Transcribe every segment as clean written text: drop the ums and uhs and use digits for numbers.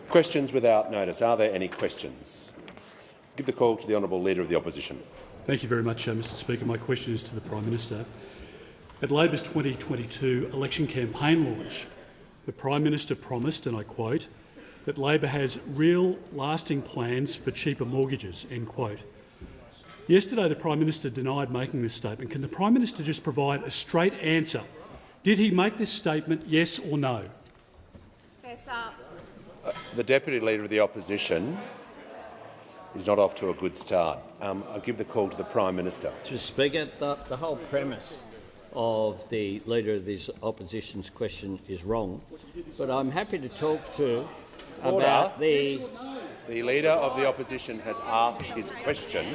Questions without notice. Are there any questions? Give the call to the Honourable Leader of the Opposition. Thank you very much, Mr Speaker. My question is to the Prime Minister. At Labor's 2022 election campaign launch, the Prime Minister promised, and I quote, that Labor has real, lasting plans for cheaper mortgages, end quote. Yesterday, the Prime Minister denied making this statement. Can the Prime Minister just provide a straight answer? Did he make this statement, yes or no? The Deputy Leader of the Opposition is not off to a good start. I'll give the call to the Prime Minister. Mr Speaker, the whole premise of the Leader of the Opposition's question is wrong, but I'm happy to talk to about the Leader of the Opposition has asked his question.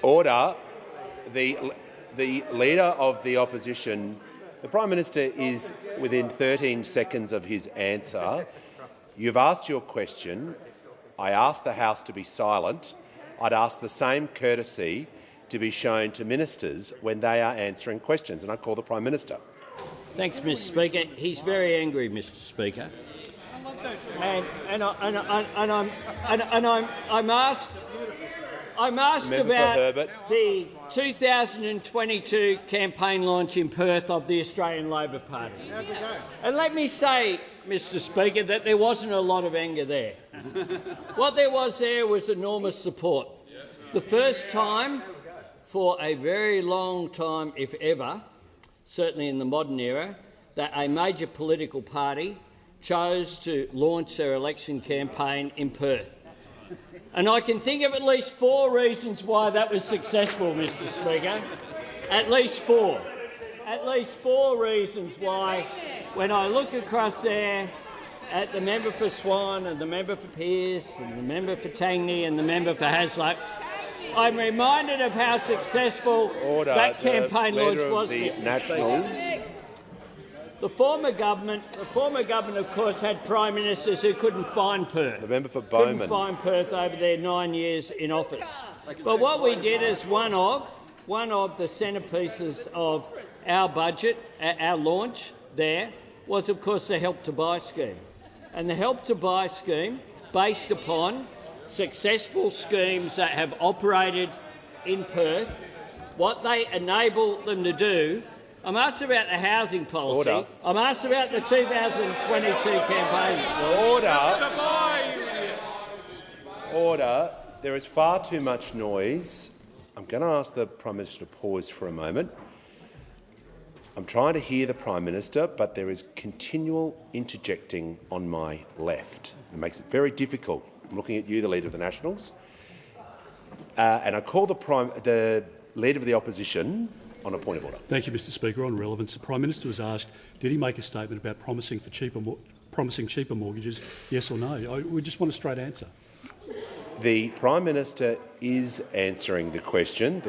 Order. The Leader of the Opposition, the Prime Minister is within 13 seconds of his answer. You've asked your question. I asked the House to be silent. I'd ask the same courtesy to be shown to ministers when they are answering questions, and I call the Prime Minister. Thanks, Mr Speaker. He's very angry, Mr Speaker. I'm asked about the 2022 campaign launch in Perth of the Australian Labor Party. And let me say, Mr Speaker, that there wasn't a lot of anger there. What there was enormous support. The first time for a very long time, if ever, certainly in the modern era, that a major political party chose to launch their election campaign in Perth. And I can think of at least 4 reasons why that was successful, Mr Speaker. At least 4. At least 4 reasons why, when I look across there at the member for Swan and the member for Pearce and the member for Tangney and the member for Hasluck, I'm reminded of how successful that campaign launch was, Mr Speaker. The former government, of course, had prime ministers who couldn't find Perth. The member for Bowman. Couldn't find Perth over their 9 years in office. But what we did is one of the centrepieces of our budget, our launch there, was of course the Help to Buy scheme. And the Help to Buy scheme, based upon successful schemes that have operated in Perth, what they enable them to do. I'm asked about the housing policy. Order. I'm asked about the 2022 campaign. Order. There is far too much noise. I'm going to ask the Prime Minister to pause for a moment. I'm trying to hear the Prime Minister, but there is continual interjecting on my left. It makes it very difficult. I'm looking at you, the Leader of the Nationals, and I call the Leader of the Opposition on a point of order. Thank you, Mr Speaker. On relevance, the Prime Minister was asked, did he make a statement about promising cheaper mortgages, yes or no? We just want a straight answer. The Prime Minister is answering the question.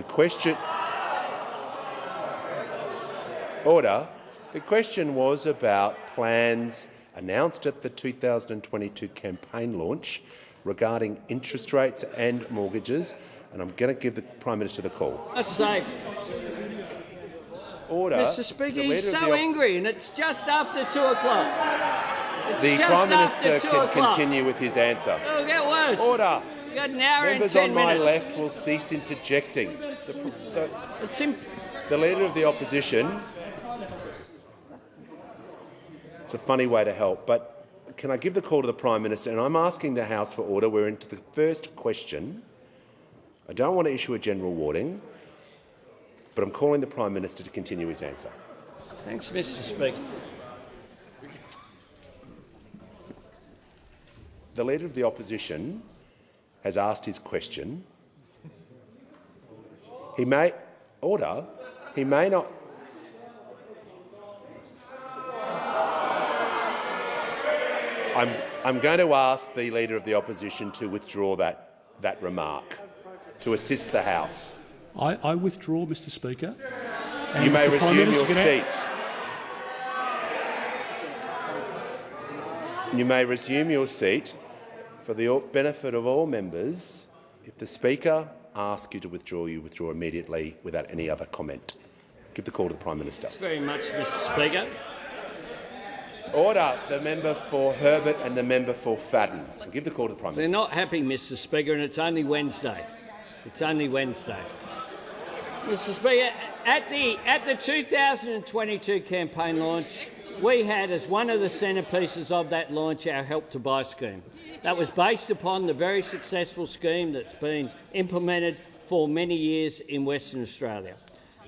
Order. The question was about plans announced at the 2022 campaign launch regarding interest rates and mortgages, and I'm going to give the Prime Minister the call. Let's say, Order. Mr Speaker, he's so angry, and it's just after 2 o'clock. The Prime Minister can continue with his answer. Oh, get worse. Order. You got an hour Members and 10 on minutes. my left will cease interjecting. The Leader of the Opposition. It's a funny way to help, but can I give the call to the Prime Minister? And I'm asking the House for order. We're into the first question. I don't want to issue a general warning, but I'm calling the Prime Minister to continue his answer. Thanks, Mr Speaker. The Leader of the Opposition has asked his question. He may not. I'm going to ask the Leader of the Opposition to withdraw that remark, to assist the House. I withdraw, Mr Speaker. You may resume your seat. You may resume your seat. For the benefit of all members, if the Speaker asks you to withdraw, you withdraw immediately without any other comment. Give the call to the Prime Minister. Thanks very much, Mr Speaker. Order. The member for Herbert and the member for Fadden. I'll give the call to the Prime Minister. They're not happy, Mr Speaker, and it's only Wednesday. It's only Wednesday. Mr Speaker, at the 2022 campaign launch, we had as one of the centrepieces of that launch our Help to Buy scheme. That was based upon the very successful scheme that's been implemented for many years in Western Australia.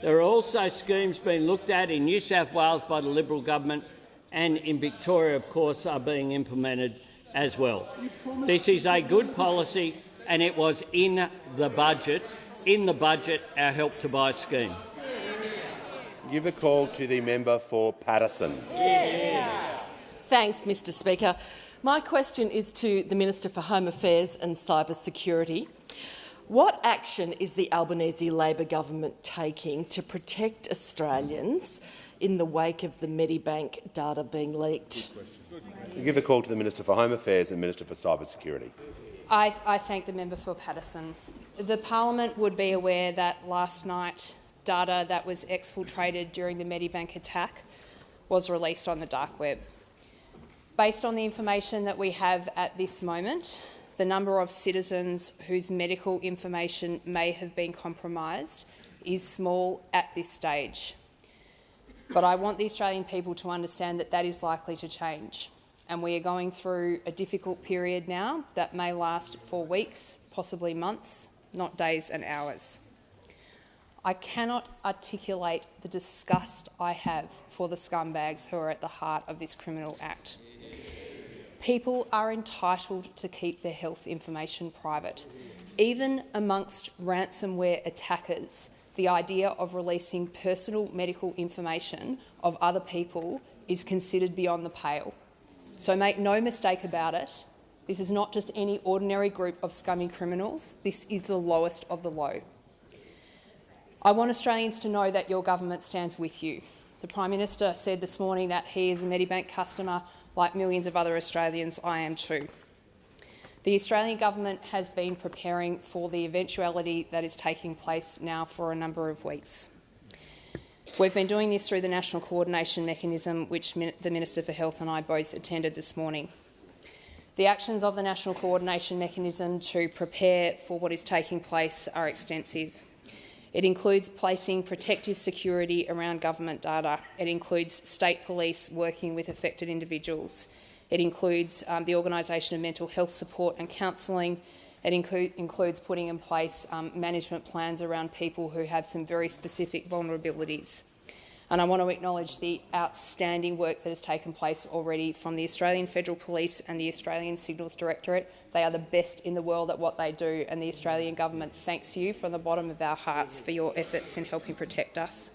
There are also schemes being looked at in New South Wales by the Liberal government, and in Victoria, of course, are being implemented as well. This is a good policy, and it was in the budget, our Help to Buy scheme. Give a call to the member for Patterson. Thanks, Mr Speaker. My question is to the Minister for Home Affairs and Cyber Security. What action is the Albanese Labor government taking to protect Australians in the wake of the Medibank data being leaked? Give a call to the Minister for Home Affairs and Minister for Cyber Security. I thank the member for Patterson. The Parliament would be aware that last night data that was exfiltrated during the Medibank attack was released on the dark web. Based on the information that we have at this moment, the number of citizens whose medical information may have been compromised is small at this stage. But I want the Australian people to understand that that is likely to change, and we are going through a difficult period now that may last for weeks, possibly months, not days and hours. I cannot articulate the disgust I have for the scumbags who are at the heart of this criminal act. People are entitled to keep their health information private. Even amongst ransomware attackers, the idea of releasing personal medical information of other people is considered beyond the pale. So make no mistake about it, this is not just any ordinary group of scummy criminals, this is the lowest of the low. I want Australians to know that your government stands with you. The Prime Minister said this morning that he is a Medibank customer. Like millions of other Australians, I am too. The Australian government has been preparing for the eventuality that is taking place now for a number of weeks. We've been doing this through the National Coordination Mechanism, which the Minister for Health and I both attended this morning. The actions of the National Coordination Mechanism to prepare for what is taking place are extensive. It includes placing protective security around government data. It includes state police working with affected individuals. It includes the organisation of mental health support and counselling. It includes putting in place management plans around people who have some very specific vulnerabilities. And I want to acknowledge the outstanding work that has taken place already from the Australian Federal Police and the Australian Signals Directorate. They are the best in the world at what they do, and the Australian government thanks you from the bottom of our hearts for your efforts in helping protect us.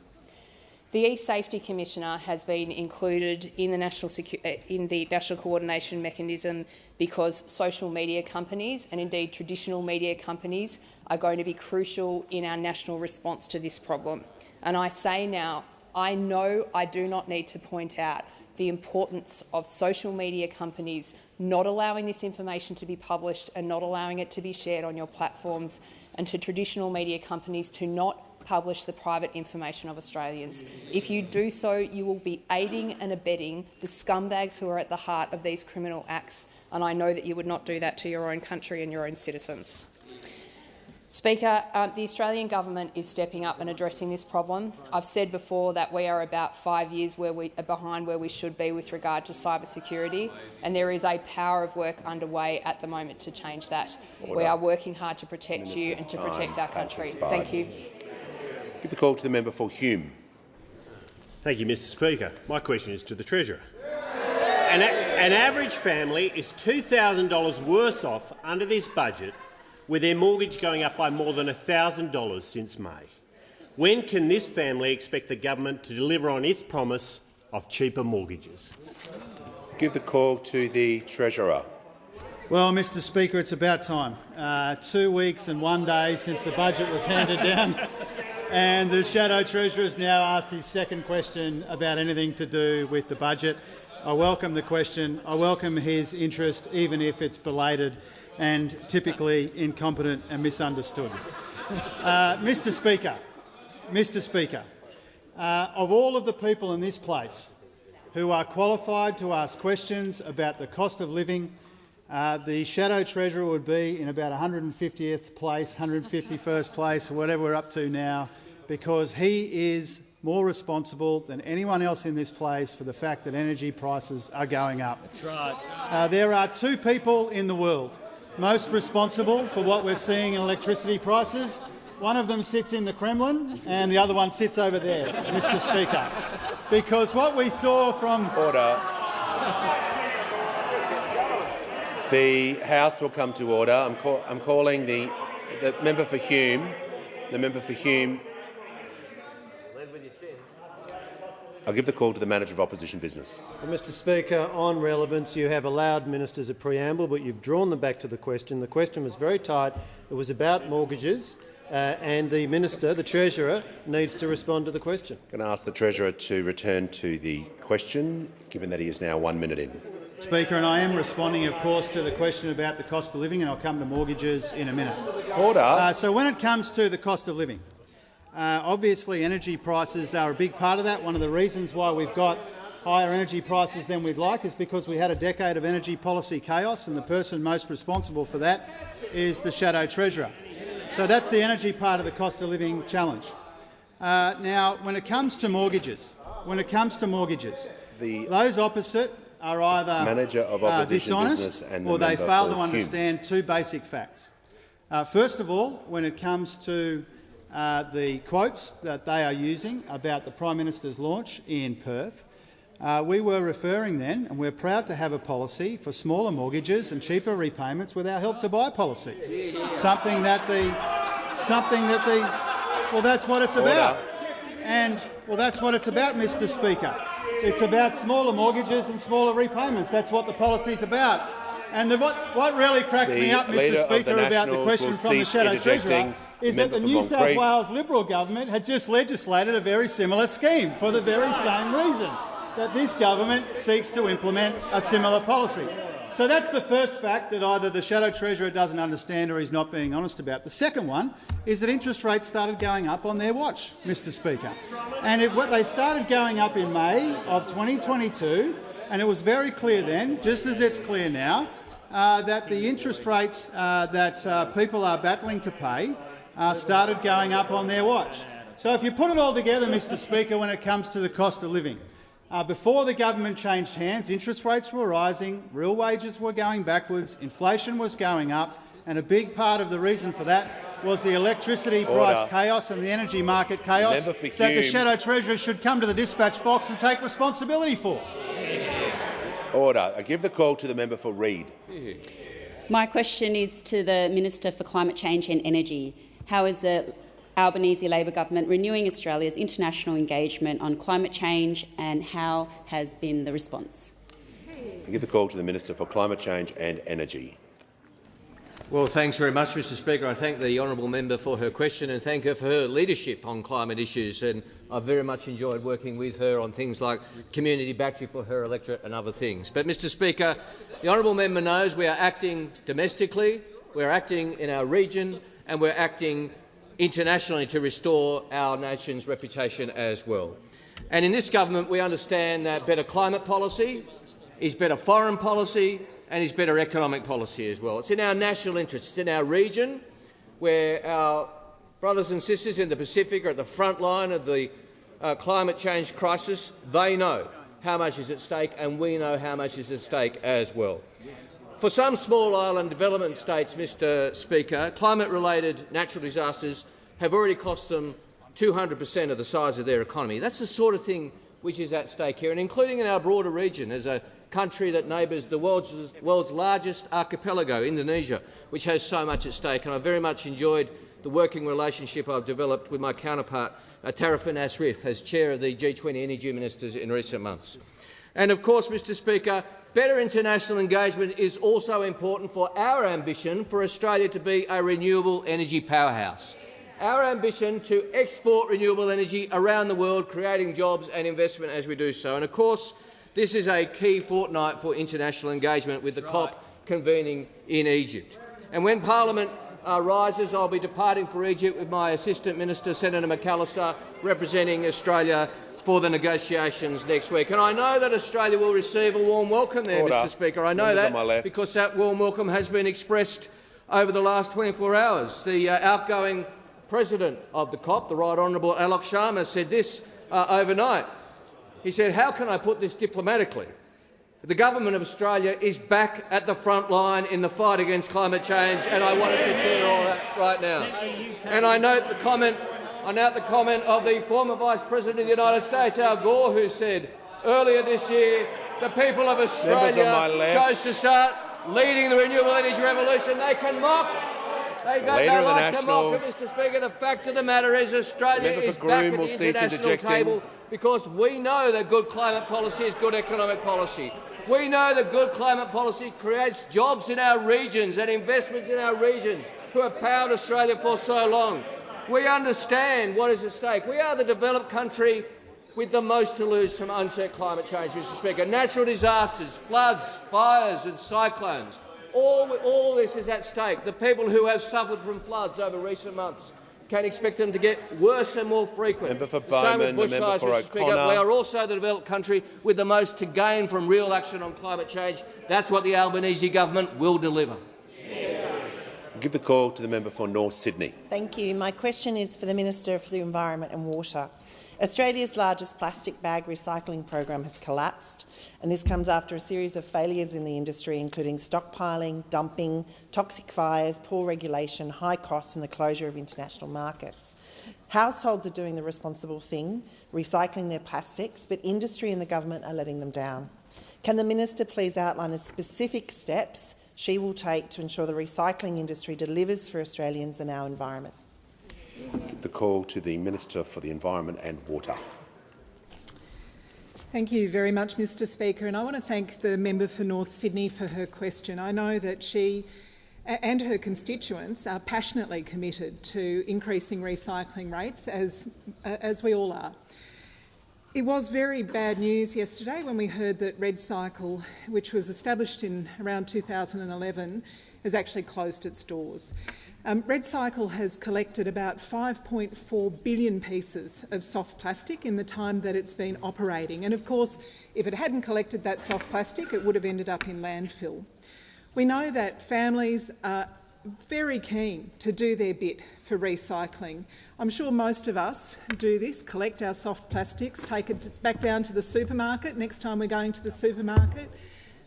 The eSafety Commissioner has been included in the National Coordination Mechanism because social media companies, and indeed traditional media companies, are going to be crucial in our national response to this problem. And I say now, I know I do not need to point out the importance of social media companies not allowing this information to be published and not allowing it to be shared on your platforms, and to traditional media companies to not publish the private information of Australians. If you do so, you will be aiding and abetting the scumbags who are at the heart of these criminal acts, and I know that you would not do that to your own country and your own citizens. Speaker, the Australian government is stepping up and addressing this problem. I've said before that we are about 5 years behind where we should be with regard to cyber security, and there is a power of work underway at the moment to change that. Order. We are working hard to protect you and to protect our country. Thank you. Give the call to the member for Hume. Thank you, Mr Speaker. My question is to the Treasurer. An average family is $2,000 worse off under this budget, with their mortgage going up by more than $1,000 since May. When can this family expect the government to deliver on its promise of cheaper mortgages? Give the call to the Treasurer. Well, Mr Speaker, it's about time. 2 weeks and 1 day since the budget was handed down, and the Shadow Treasurer has now asked his second question about anything to do with the budget. I welcome the question. I welcome his interest, even if it's belated and typically incompetent and misunderstood. Mr Speaker, of all of the people in this place who are qualified to ask questions about the cost of living. The Shadow Treasurer would be in about 150th place, 151st place, or whatever we're up to now, because he is more responsible than anyone else in this place for the fact that energy prices are going up. That's right. There are two people in the world most responsible for what we're seeing in electricity prices. One of them sits in the Kremlin and the other one sits over there, Mr Speaker. Because what we saw from— Order. The House will come to order. I'm calling the member for Hume. The member for Hume. I'll give the call to the Manager of Opposition Business. Well, Mr Speaker, on relevance, you have allowed ministers a preamble, but you've drawn them back to the question. The question was very tight. It was about mortgages, and the Minister, the Treasurer, needs to respond to the question. I'm going to ask the Treasurer to return to the question, given that he is now 1 minute in. Speaker, and I am responding, of course, to the question about the cost of living, and I'll come to mortgages in a minute. Order. So when it comes to the cost of living, obviously energy prices are a big part of that. One of the reasons why we've got higher energy prices than we'd like is because we had a decade of energy policy chaos, and the person most responsible for that is the Shadow Treasurer. So that's the energy part of the cost of living challenge. Now, when it comes to mortgages, those opposite are either Manager of Opposition dishonest Business and the or they member fail for to understand two basic facts. First of all, when it comes to the quotes that they are using about the Prime Minister's launch in Perth, we were referring then, and we're proud to have a policy for smaller mortgages and cheaper repayments with our Help to Buy policy. Something that well, that's what it's about. And well, that's what it's about, Mr Speaker. It's about smaller mortgages and smaller repayments. That's what the policy's about. And what really cracks me up, Mr Speaker, about the question from the Shadow Treasurer is that the New South Wales Liberal government has just legislated a very similar scheme for the very same reason, that this government seeks to implement a similar policy. So that's the first fact that either the Shadow Treasurer doesn't understand or he's not being honest about. The second one is that interest rates started going up on their watch, Mr Speaker. And they started going up in May of 2022, and it was very clear then, just as it's clear now, that the interest rates that people are battling to pay started going up on their watch. So if you put it all together, Mr Speaker, when it comes to the cost of living, before the government changed hands, interest rates were rising, real wages were going backwards, inflation was going up, and a big part of the reason for that was the electricity price chaos and the energy market chaos that the Shadow Treasurer should come to the dispatch box and take responsibility for. Order. I give the call to the member for Reid. My question is to the Minister for Climate Change and Energy. How is the Albanese Labor government renewing Australia's international engagement on climate change, and how has been the response? I give the call to the Minister for Climate Change and Energy. Well, thanks very much, Mr Speaker. I thank the honourable member for her question and thank her for her leadership on climate issues. And I've very much enjoyed working with her on things like community battery for her electorate and other things. But, Mr Speaker, the honourable member knows we are acting domestically, we're acting in our region and we're acting internationally to restore our nation's reputation as well. And in this government we understand that better climate policy is better foreign policy and is better economic policy as well. It's in our national interest. It's in our region, where our brothers and sisters in the Pacific are at the front line of the climate change crisis. They know how much is at stake, and we know how much is at stake as well. For some small island development states, Mr Speaker, climate-related natural disasters have already cost them 200% of the size of their economy. That's the sort of thing which is at stake here, and including in our broader region as a country that neighbours the world's largest archipelago, Indonesia, which has so much at stake. And I very much enjoyed the working relationship I've developed with my counterpart, Tarifa Nasrif, as chair of the G20 Energy Ministers in recent months. And of course, Mr Speaker, better international engagement is also important for our ambition for Australia to be a renewable energy powerhouse. Our ambition to export renewable energy around the world, creating jobs and investment as we do so. And of course, this is a key fortnight for international engagement with the COP convening in Egypt. And when Parliament rises, I'll be departing for Egypt with my Assistant Minister, Senator McAllister, representing Australia for the negotiations next week. And I know that Australia will receive a warm welcome there, Mr Speaker. I know that because that warm welcome has been expressed over the last 24 hours. The outgoing president of the COP, the Right Honourable Alok Sharma, said this overnight. He said, "How can I put this diplomatically? The government of Australia is back at the front line in the fight against climate change, and I want us to cheer all that right now." And I note the comment of the former Vice President of the United States, Al Gore, who said earlier this year the people of Australia chose to start leading the renewable energy revolution. They can mock. They like to mock, Mr Speaker. The fact of the matter is Australia is back at the international table because we know that good climate policy is good economic policy. We know that good climate policy creates jobs in our regions and investments in our regions who have powered Australia for so long. We understand what is at stake. We are the developed country with the most to lose from unchecked climate change, Mr Speaker. Natural disasters, floods, fires and cyclones, all this is at stake. The people who have suffered from floods over recent months can expect them to get worse and more frequent. Member for Bowman, Same with bushfires, Mr Speaker. We are also the developed country with the most to gain from real action on climate change. That's what the Albanese government will deliver. I'll give the call to the member for North Sydney. Thank you. My question is for the Minister for the Environment and Water. Australia's largest plastic bag recycling program has collapsed, and this comes after a series of failures in the industry, including stockpiling, dumping, toxic fires, poor regulation, high costs and the closure of international markets. Households are doing the responsible thing, recycling their plastics, but industry and the government are letting them down. Can the minister please outline the specific steps she will take to ensure the recycling industry delivers for Australians and our environment? Give the call to the Minister for the Environment and Water. Thank you very much, Mr Speaker, and I want to thank the member for North Sydney for her question. I know that she and her constituents are passionately committed to increasing recycling rates, as we all are. It was very bad news yesterday when we heard that REDcycle, which was established in around 2011, has actually closed its doors. REDcycle has collected about 5.4 billion pieces of soft plastic in the time that it's been operating. And of course, if it hadn't collected that soft plastic, it would have ended up in landfill. We know that families are very keen to do their bit for recycling. I'm sure most of us do this, collect our soft plastics, take it back down to the supermarket next time we're going to the supermarket,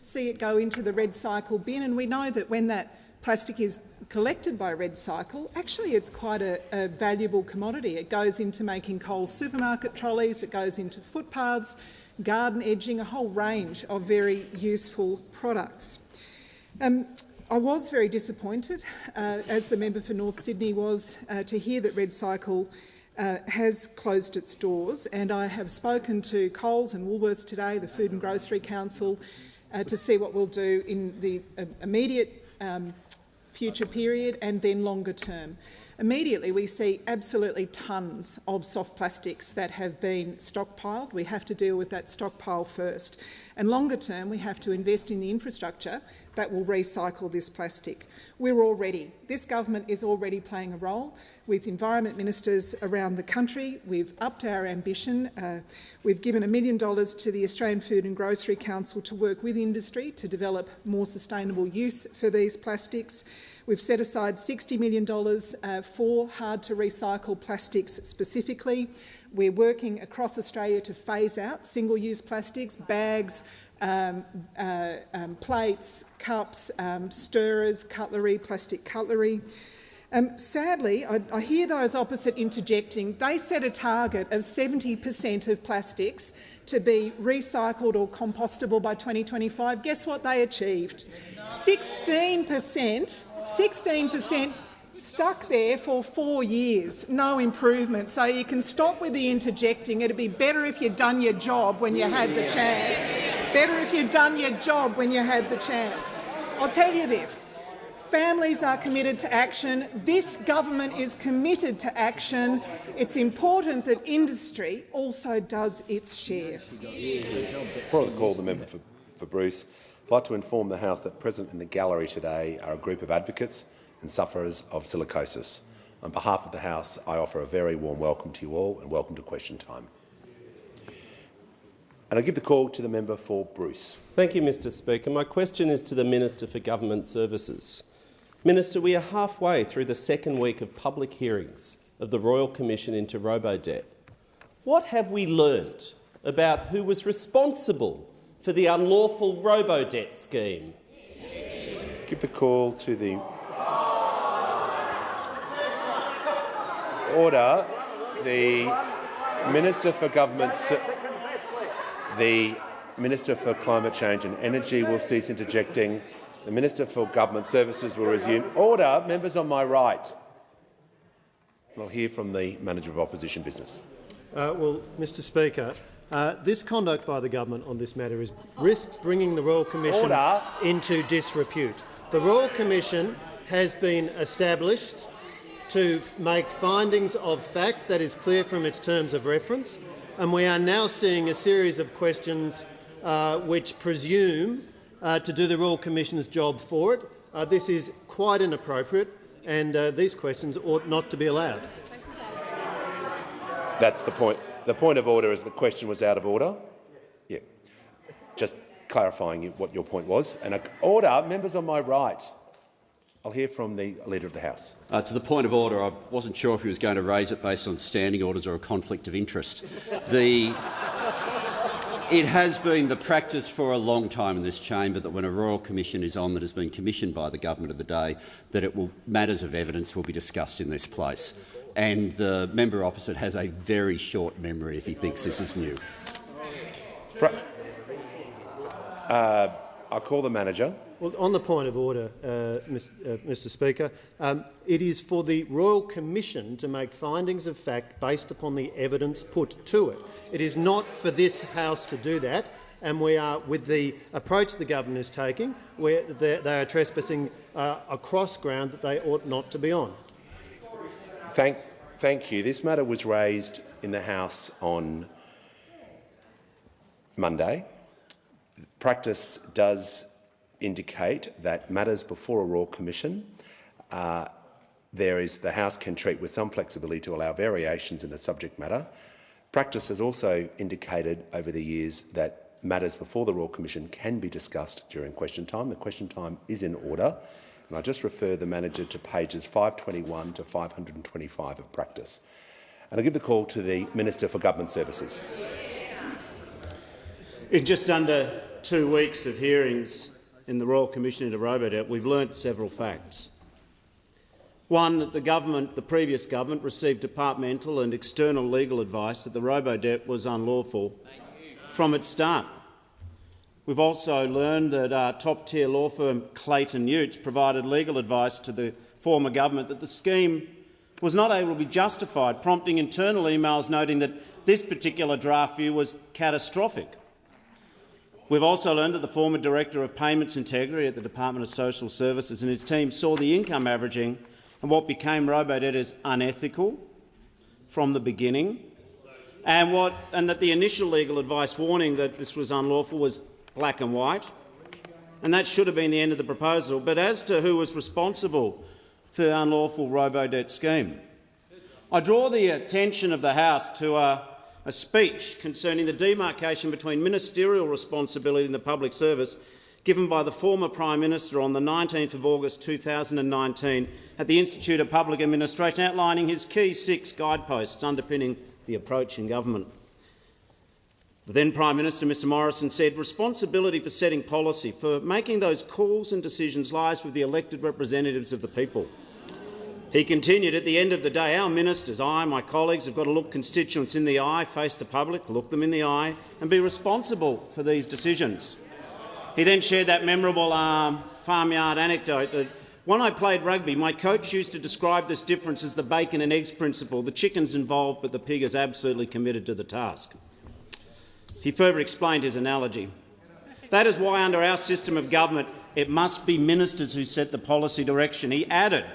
see it go into the REDcycle bin, and we know that when that plastic is collected by REDcycle, actually it's quite a valuable commodity. It goes into making Coles supermarket trolleys, it goes into footpaths, garden edging, a whole range of very useful products. I was very disappointed, as the member for North Sydney was, to hear that REDcycle has closed its doors, and I have spoken to Coles and Woolworths today, the Food and Grocery Council, to see what we'll do in the immediate future period and then longer term. Immediately, we see absolutely tonnes of soft plastics that have been stockpiled. We have to deal with that stockpile first. And longer term, we have to invest in the infrastructure that will recycle this plastic. This government is already playing a role with environment ministers around the country. We've upped our ambition. We've given $1 million to the Australian Food and Grocery Council to work with industry to develop more sustainable use for these plastics. We've set aside $60 million for hard-to-recycle plastics specifically. We're working across Australia to phase out single-use plastics, bags, plates, cups, stirrers, cutlery, plastic cutlery. Sadly, I hear those opposite interjecting. They set a target of 70% of plastics to be recycled or compostable by 2025. Guess what they achieved? 16%, stuck there for 4 years, no improvement. So you can stop with the interjecting. It'd be better if you'd done your job when you had the chance. Better if you'd done your job when you had the chance. I'll tell you this. Families are committed to action. This government is committed to action. It's important that industry also does its share. Before I call the member for Bruce, I'd like to inform the House that present in the gallery today are a group of advocates and sufferers of silicosis. On behalf of the House, I offer a very warm welcome to you all and welcome to question time. And I give the call to the member for Bruce. Thank you, Mr Speaker. My question is to the Minister for Government Services. Minister, we are halfway through the second week of public hearings of the Royal Commission into Robodebt. What have we learnt about who was responsible for the unlawful Robodebt scheme? Give the call to the order. The Minister for the Minister for Climate Change and Energy will cease interjecting. The Minister for Government Services will resume. Order. Members on my right. We'll hear from the Manager of Opposition Business. Well, Mr Speaker, this conduct by the government on this matter risks bringing the Royal Commission into disrepute. The Royal Commission has been established to make findings of fact that is clear from its terms of reference, and we are now seeing a series of questions which presume to do the Royal Commission's job for it. This is quite inappropriate, and these questions ought not to be allowed. That's the point. The point of order is the question was out of order. Yeah, just clarifying what your point was. And order, members on my right. I'll hear from the Leader of the House. To the point of order, I wasn't sure if he was going to raise it based on standing orders or a conflict of interest. It has been the practice for a long time in this chamber that when a Royal Commission is on that has been commissioned by the government of the day, that matters of evidence will be discussed in this place. And the member opposite has a very short memory if he thinks this is new. I'll call the manager. Well, on the point of order, Mr Speaker, it is for the Royal Commission to make findings of fact based upon the evidence put to it. It is not for this House to do that, and we are, with the approach the government is taking, where they are trespassing across ground that they ought not to be on. Thank you. This matter was raised in the House on Monday. Practice does indicate that matters before a Royal Commission, the House can treat with some flexibility to allow variations in the subject matter. Practice has also indicated over the years that matters before the Royal Commission can be discussed during question time. The question time is in order, and I just refer the manager to pages 521 to 525 of Practice. And I give the call to the Minister for Government Services. In just under 2 weeks of hearings in the Royal Commission into Robodebt, we've learnt several facts. One, that the previous government received departmental and external legal advice that the Robodebt was unlawful from its start. We've also learned that top-tier law firm Clayton Utz provided legal advice to the former government that the scheme was not able to be justified, prompting internal emails noting that this particular draft view was catastrophic. We've also learned that the former Director of Payments Integrity at the Department of Social Services and his team saw the income averaging and what became Robodebt as unethical from the beginning, and that the initial legal advice warning that this was unlawful was black and white, and that should have been the end of the proposal. But as to who was responsible for the unlawful Robodebt scheme, I draw the attention of the House to a speech concerning the demarcation between ministerial responsibility in the public service given by the former Prime Minister on the 19th of August 2019 at the Institute of Public Administration, outlining his key 6 guideposts underpinning the approach in government. The then Prime Minister, Mr Morrison, said responsibility for setting policy, for making those calls and decisions, lies with the elected representatives of the people. He continued, at the end of the day, our ministers, my colleagues, have got to look constituents in the eye, face the public, look them in the eye and be responsible for these decisions. He then shared that memorable farmyard anecdote that when I played rugby, my coach used to describe this difference as the bacon and eggs principle. The chicken's involved, but the pig is absolutely committed to the task. He further explained his analogy. That is why under our system of government it must be ministers who set the policy direction. He added,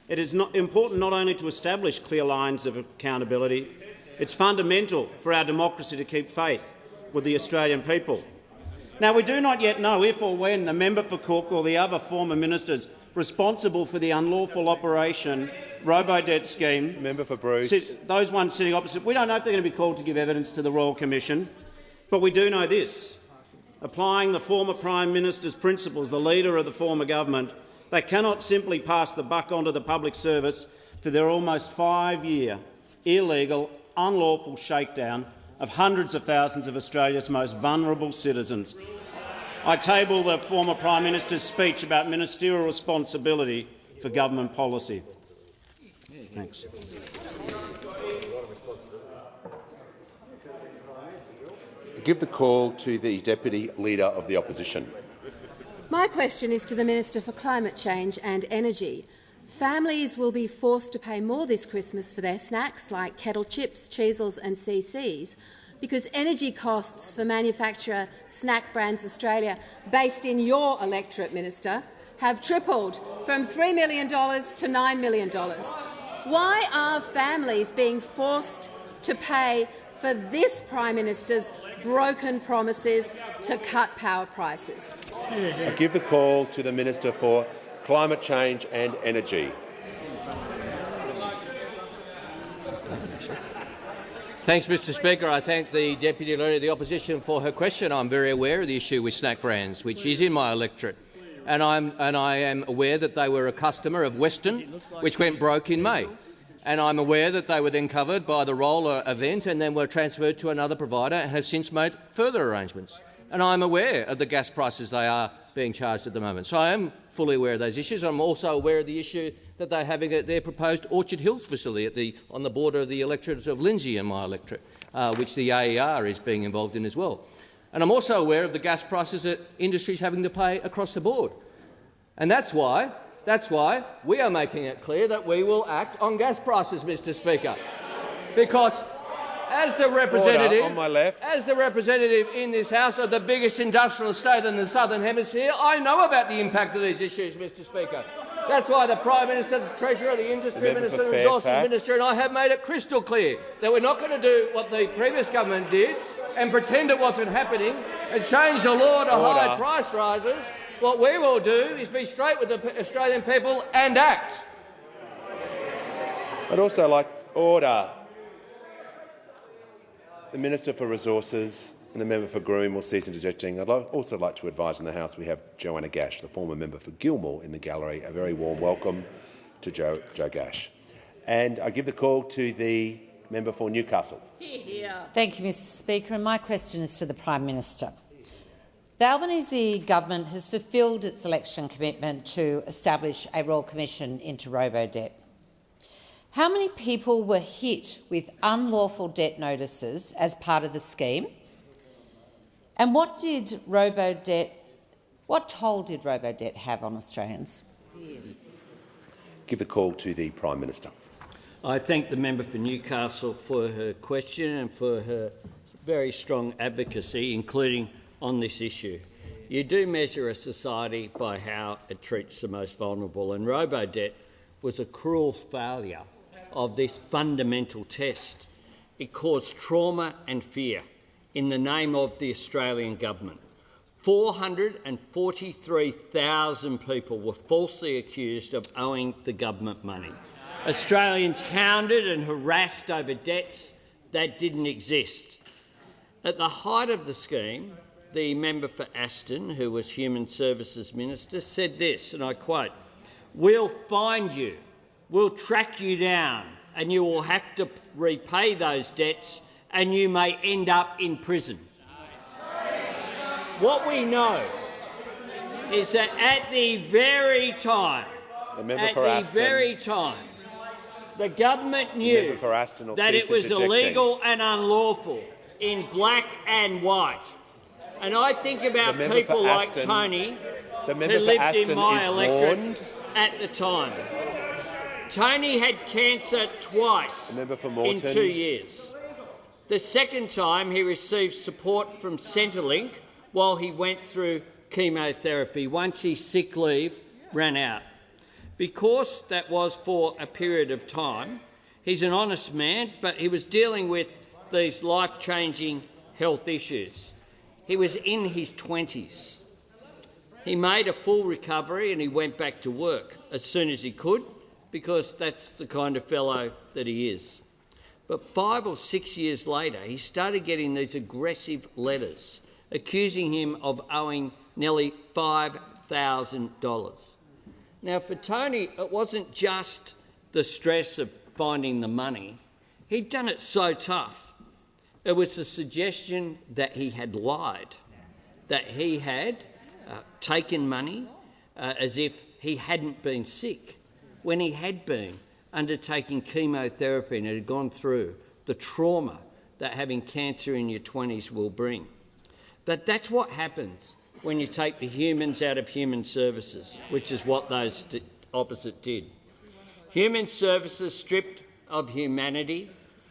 it is important not only to establish clear lines of accountability, it's fundamental for our democracy to keep faith with the Australian people. Now, we do not yet know if or when the member for Cook or the other former ministers responsible for the unlawful Operation Robodebt scheme, member for Bruce, those ones sitting opposite, we don't know if they're going to be called to give evidence to the Royal Commission. But we do know this. Applying the former Prime Minister's principles, the leader of the former government, they cannot simply pass the buck onto the public service for their almost 5-year illegal, unlawful shakedown of hundreds of thousands of Australia's most vulnerable citizens. I table the former Prime Minister's speech about ministerial responsibility for government policy. Thanks. Give the call to the Deputy Leader of the Opposition. My question is to the Minister for Climate Change and Energy. Families will be forced to pay more this Christmas for their snacks like kettle chips, Cheezels and CCs because energy costs for manufacturer Snack Brands Australia, based in your electorate, Minister, have tripled from $3 million to $9 million. Why are families being forced to pay for this Prime Minister's broken promises to cut power prices? I give the call to the Minister for Climate Change and Energy. Thanks, Mr Speaker. I thank the Deputy Leader of the Opposition for her question. I'm very aware of the issue with Snack Brands, which is in my electorate, and I am aware that they were a customer of Weston, which went broke in May. And I'm aware that they were then covered by the roller event and then were transferred to another provider and have since made further arrangements. And I'm aware of the gas prices they are being charged at the moment. So I am fully aware of those issues. I'm also aware of the issue that they're having at their proposed Orchard Hills facility on the border of the electorate of Lindsay and my electorate, which the AER is being involved in as well. And I'm also aware of the gas prices that industry is having to pay across the board. And that's why we are making it clear that we will act on gas prices, Mr Speaker, because as the representative, on my left, as the representative in this House of the biggest industrial estate in the Southern Hemisphere, I know about the impact of these issues, Mr Speaker. That's why the Prime Minister, the Treasurer, the Industry Minister, the Resources Minister and I have made it crystal clear that we're not going to do what the previous government did and pretend it wasn't happening and change the law to hide price rises. What we will do is be straight with the Australian people and act. I'd also like order. The Minister for Resources and the member for Groom will cease interjecting. I'd also like to advise in the House we have Joanna Gash, the former member for Gilmore, in the gallery. A very warm welcome to Joe Gash. And I give the call to the member for Newcastle. Thank you, Mr Speaker. And my question is to the Prime Minister. The Albanese government has fulfilled its election commitment to establish a Royal Commission into robo-debt. How many people were hit with unlawful debt notices as part of the scheme? And what toll did robo-debt have on Australians? Give the call to the Prime Minister. I thank the member for Newcastle for her question and for her very strong advocacy, including on this issue. You do measure a society by how it treats the most vulnerable, and robo-debt was a cruel failure of this fundamental test. It caused trauma and fear in the name of the Australian government. 443,000 people were falsely accused of owing the government money. Australians hounded and harassed over debts that didn't exist. At the height of the scheme, the member for Aston, who was Human Services Minister, said this, and I quote, "We'll find you, we'll track you down, and you will have to repay those debts and you may end up in prison." What we know is that at the very time, the government knew that it was illegal and unlawful in black and white. And I think about people like Tony, who lived in my electorate at the time. Tony had cancer twice in 2 years. The second time he received support from Centrelink while he went through chemotherapy, once his sick leave ran out. Because that was for a period of time, he's an honest man, but he was dealing with these life-changing health issues. He was in his 20s. He made a full recovery and he went back to work as soon as he could, because that's the kind of fellow that he is. But 5 or 6 years later, he started getting these aggressive letters accusing him of owing nearly $5,000. Now, for Tony, it wasn't just the stress of finding the money. He'd done it so tough. It was the suggestion that he had lied, that he had taken money as if he hadn't been sick, when he had been undertaking chemotherapy and had gone through the trauma that having cancer in your 20s will bring. But that's what happens when you take the humans out of human services, which is what those opposite did. Human services stripped of humanity,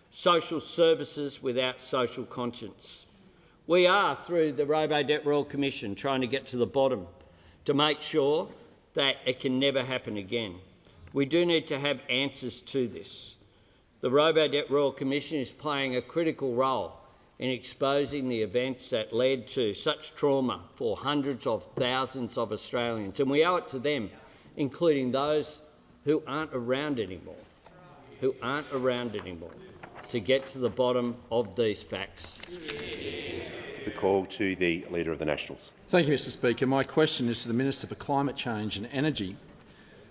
social services without social conscience. We are, through the Robo-Debt Royal Commission, trying to get to the bottom to make sure that it can never happen again. We do need to have answers to this. The Robo-Debt Royal Commission is playing a critical role in exposing the events that led to such trauma for hundreds of thousands of Australians, and we owe it to them, including those who aren't around anymore, to get to the bottom of these facts. The call to the Leader of the Nationals. Thank you, Mr Speaker. My question is to the Minister for Climate Change and Energy.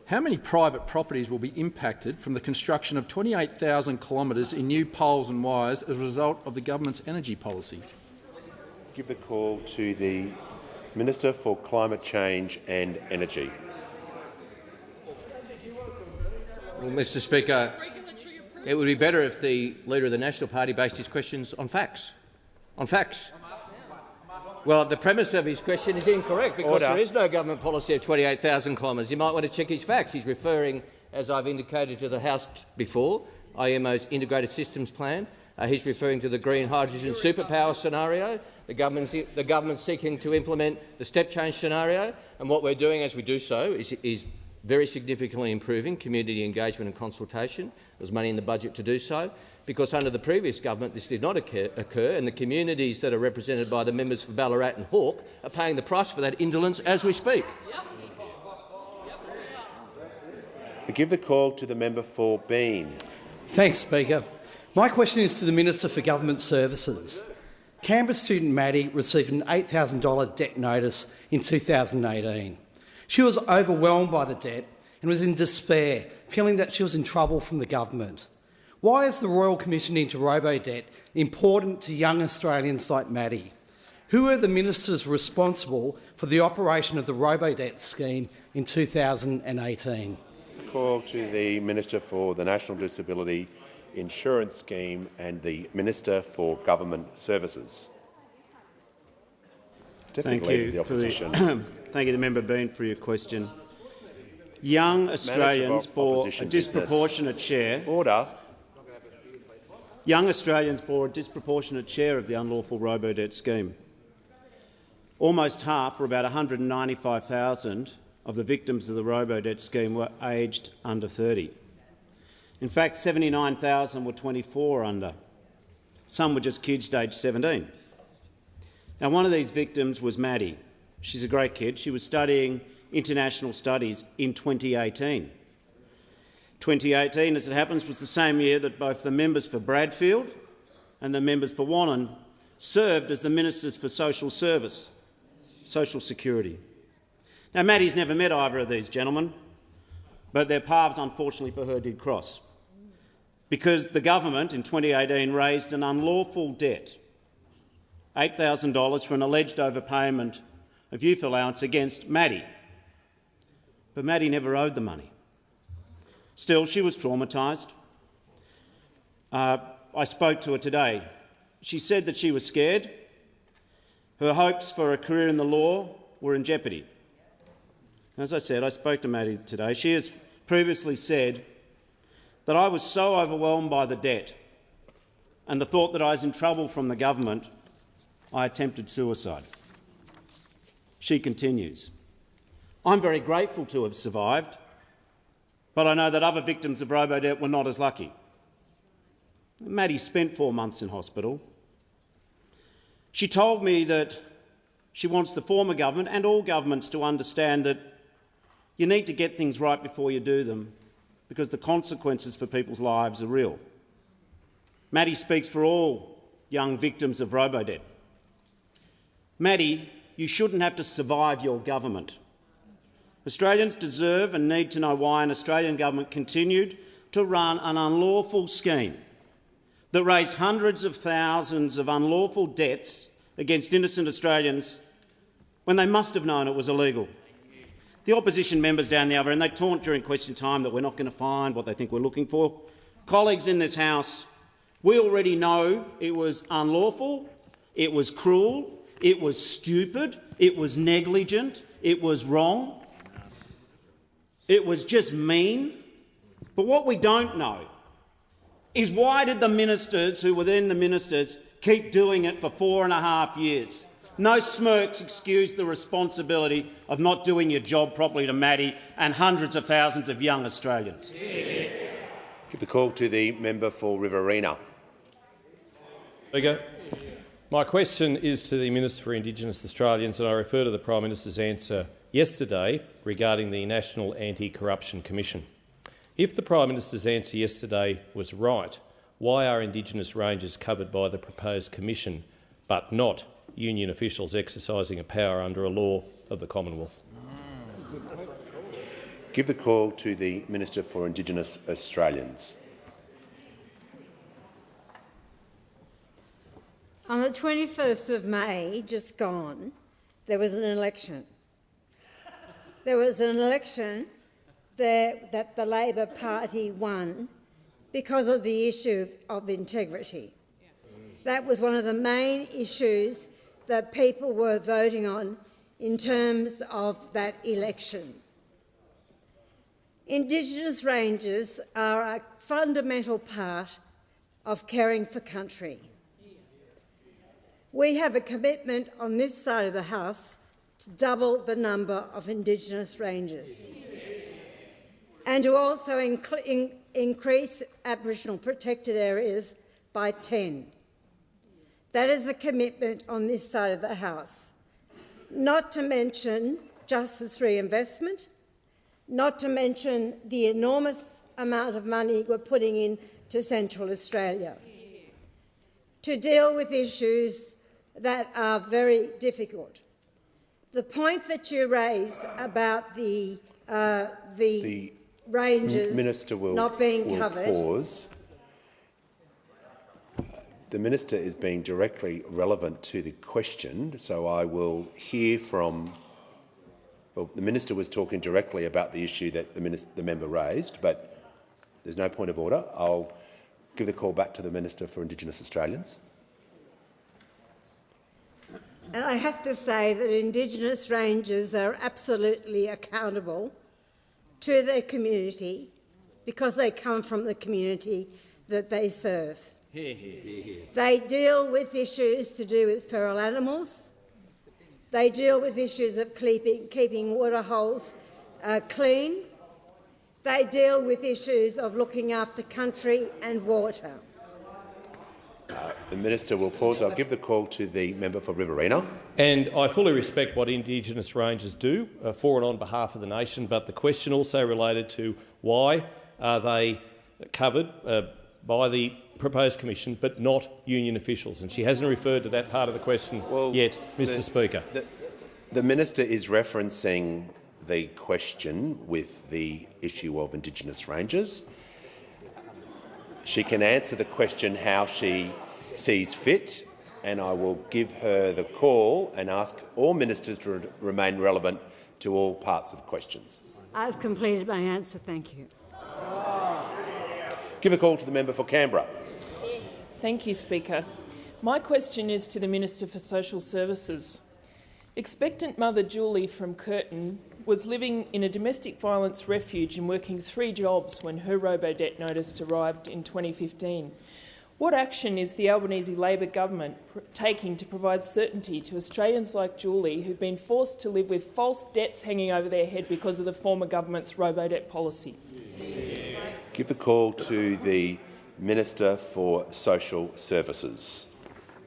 How many private properties will be impacted from the construction of 28,000 kilometres in new poles and wires as a result of the government's energy policy? Give the call to the Minister for Climate Change and Energy. Well, Mr Speaker, it would be better if the Leader of the National Party based his questions on facts. On facts. Well, the premise of his question is incorrect because there is no government policy of 28,000 kilometres. You might want to check his facts. He's referring, as I've indicated to the House before, IEMO's Integrated Systems Plan. He's referring to the green hydrogen superpower scenario. The government's seeking to implement the step change scenario, and what we're doing as we do so is very significantly improving community engagement and consultation. There's money in the budget to do so, because under the previous government this did not occur, and the communities that are represented by the members for Ballarat and Hawke are paying the price for that indolence as we speak. I give the call to the member for Bean. Thanks, Speaker. My question is to the Minister for Government Services. Canberra student Maddie received an $8,000 debt notice in 2018. She was overwhelmed by the debt and was in despair, feeling that she was in trouble from the government. Why is the Royal Commission into Robo-Debt important to young Australians like Maddie? Who are the ministers responsible for the operation of the Robo-Debt scheme in 2018? Call to the Minister for the National Disability Insurance Scheme and the Minister for Government Services. Thank you, thank you, the member Bean, for your question. Young Australians bore a disproportionate share. Order. Young Australians bore a disproportionate share of the unlawful Robo-Debt scheme. Almost half, or about 195,000, of the victims of the Robo-Debt scheme were aged under 30. In fact, 79,000 were 24 or under. Some were just kids aged 17. Now, one of these victims was Maddie. She's a great kid. She was studying international studies in 2018. 2018, as it happens, was the same year that both the members for Bradfield and the members for Wannon served as the Ministers for Social Security. Now, Maddie's never met either of these gentlemen, but their paths, unfortunately for her, did cross, because the government in 2018 raised an unlawful debt, $8,000 for an alleged overpayment of youth allowance against Maddie. But Maddie never owed the money. Still, she was traumatised. I spoke to her today. She said that she was scared. Her hopes for a career in the law were in jeopardy. As I said, I spoke to Maddie today. She has previously said that I was so overwhelmed by the debt and the thought that I was in trouble from the government, I attempted suicide. She continues, I'm very grateful to have survived, but I know that other victims of Robo-Debt were not as lucky. Maddie spent 4 months in hospital. She told me that she wants the former government and all governments to understand that you need to get things right before you do them, because the consequences for people's lives are real. Maddie speaks for all young victims of robo-debt. Maddie, you shouldn't have to survive your government. Australians deserve and need to know why an Australian government continued to run an unlawful scheme that raised hundreds of thousands of unlawful debts against innocent Australians when they must have known it was illegal. The opposition members down the other end, they taunt during question time that we're not going to find what they think we're looking for. Colleagues in this House, we already know it was unlawful, it was cruel, it was stupid, it was negligent, it was wrong, it was just mean. But what we don't know is why did the ministers who were then the ministers keep doing it for 4.5 years? No smirks excuse the responsibility of not doing your job properly to Maddie and hundreds of thousands of young Australians. Give the call to the member for Riverina. Speaker, my question is to the Minister for Indigenous Australians, and I refer to the Prime Minister's answer yesterday regarding the National Anti-Corruption Commission. If the Prime Minister's answer yesterday was right, why are Indigenous rangers covered by the proposed commission but not union officials exercising a power under a law of the Commonwealth? Give the call to the Minister for Indigenous Australians. On the 21st of May, just gone, there was an election. There was an election that the Labor Party won because of the issue of integrity. That was one of the main issues that people were voting on in terms of that election. Indigenous rangers are a fundamental part of caring for country. We have a commitment on this side of the House to double the number of Indigenous rangers and to also increase Aboriginal protected areas by 10. That is the commitment on this side of the House. Not to mention justice reinvestment, not to mention the enormous amount of money we're putting into Central Australia to deal with issues that are very difficult. The point that you raise about the rangers Minister not being covered. Pause. The minister is being directly relevant to the question, so I will hear from. Well, the minister was talking directly about the issue that the member raised, but there's no point of order. I'll give the call back to the Minister for Indigenous Australians. And I have to say that Indigenous rangers are absolutely accountable to their community because they come from the community that they serve. They deal with issues to do with feral animals. They deal with issues of keeping water holes clean. They deal with issues of looking after country and water. The minister will pause. I'll give the call to the member for Riverina. And I fully respect what Indigenous rangers do for and on behalf of the nation, but the question also related to why are they covered by the proposed commission but not union officials, and she hasn't referred to that part of the question yet, Mr Speaker. The minister is referencing the question with the issue of Indigenous rangers. She can answer the question how she sees fit, and I will give her the call and ask all ministers to remain relevant to all parts of questions. I've completed my answer. Thank you. Give a call to the member for Canberra. Thank you, Speaker. My question is to the Minister for Social Services. Expectant mother Julie from Curtin was living in a domestic violence refuge and working 3 jobs when her robo-debt notice arrived in 2015. What action is the Albanese Labor government taking to provide certainty to Australians like Julie who've been forced to live with false debts hanging over their head because of the former government's robo-debt policy? Give the call to the Minister for Social Services.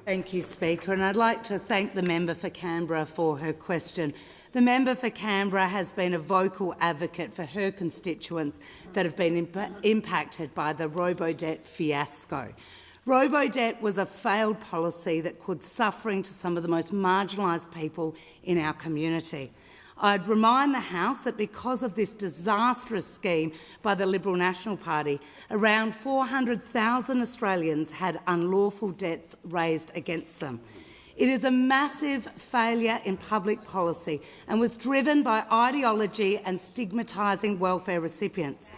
Thank you, Speaker, and I'd like to thank the member for Canberra for her question. The member for Canberra has been a vocal advocate for her constituents that have been impacted by the robo-debt fiasco. Robo-debt was a failed policy that caused suffering to some of the most marginalised people in our community. I'd remind the House that because of this disastrous scheme by the Liberal National Party, around 400,000 Australians had unlawful debts raised against them. It is a massive failure in public policy and was driven by ideology and stigmatising welfare recipients.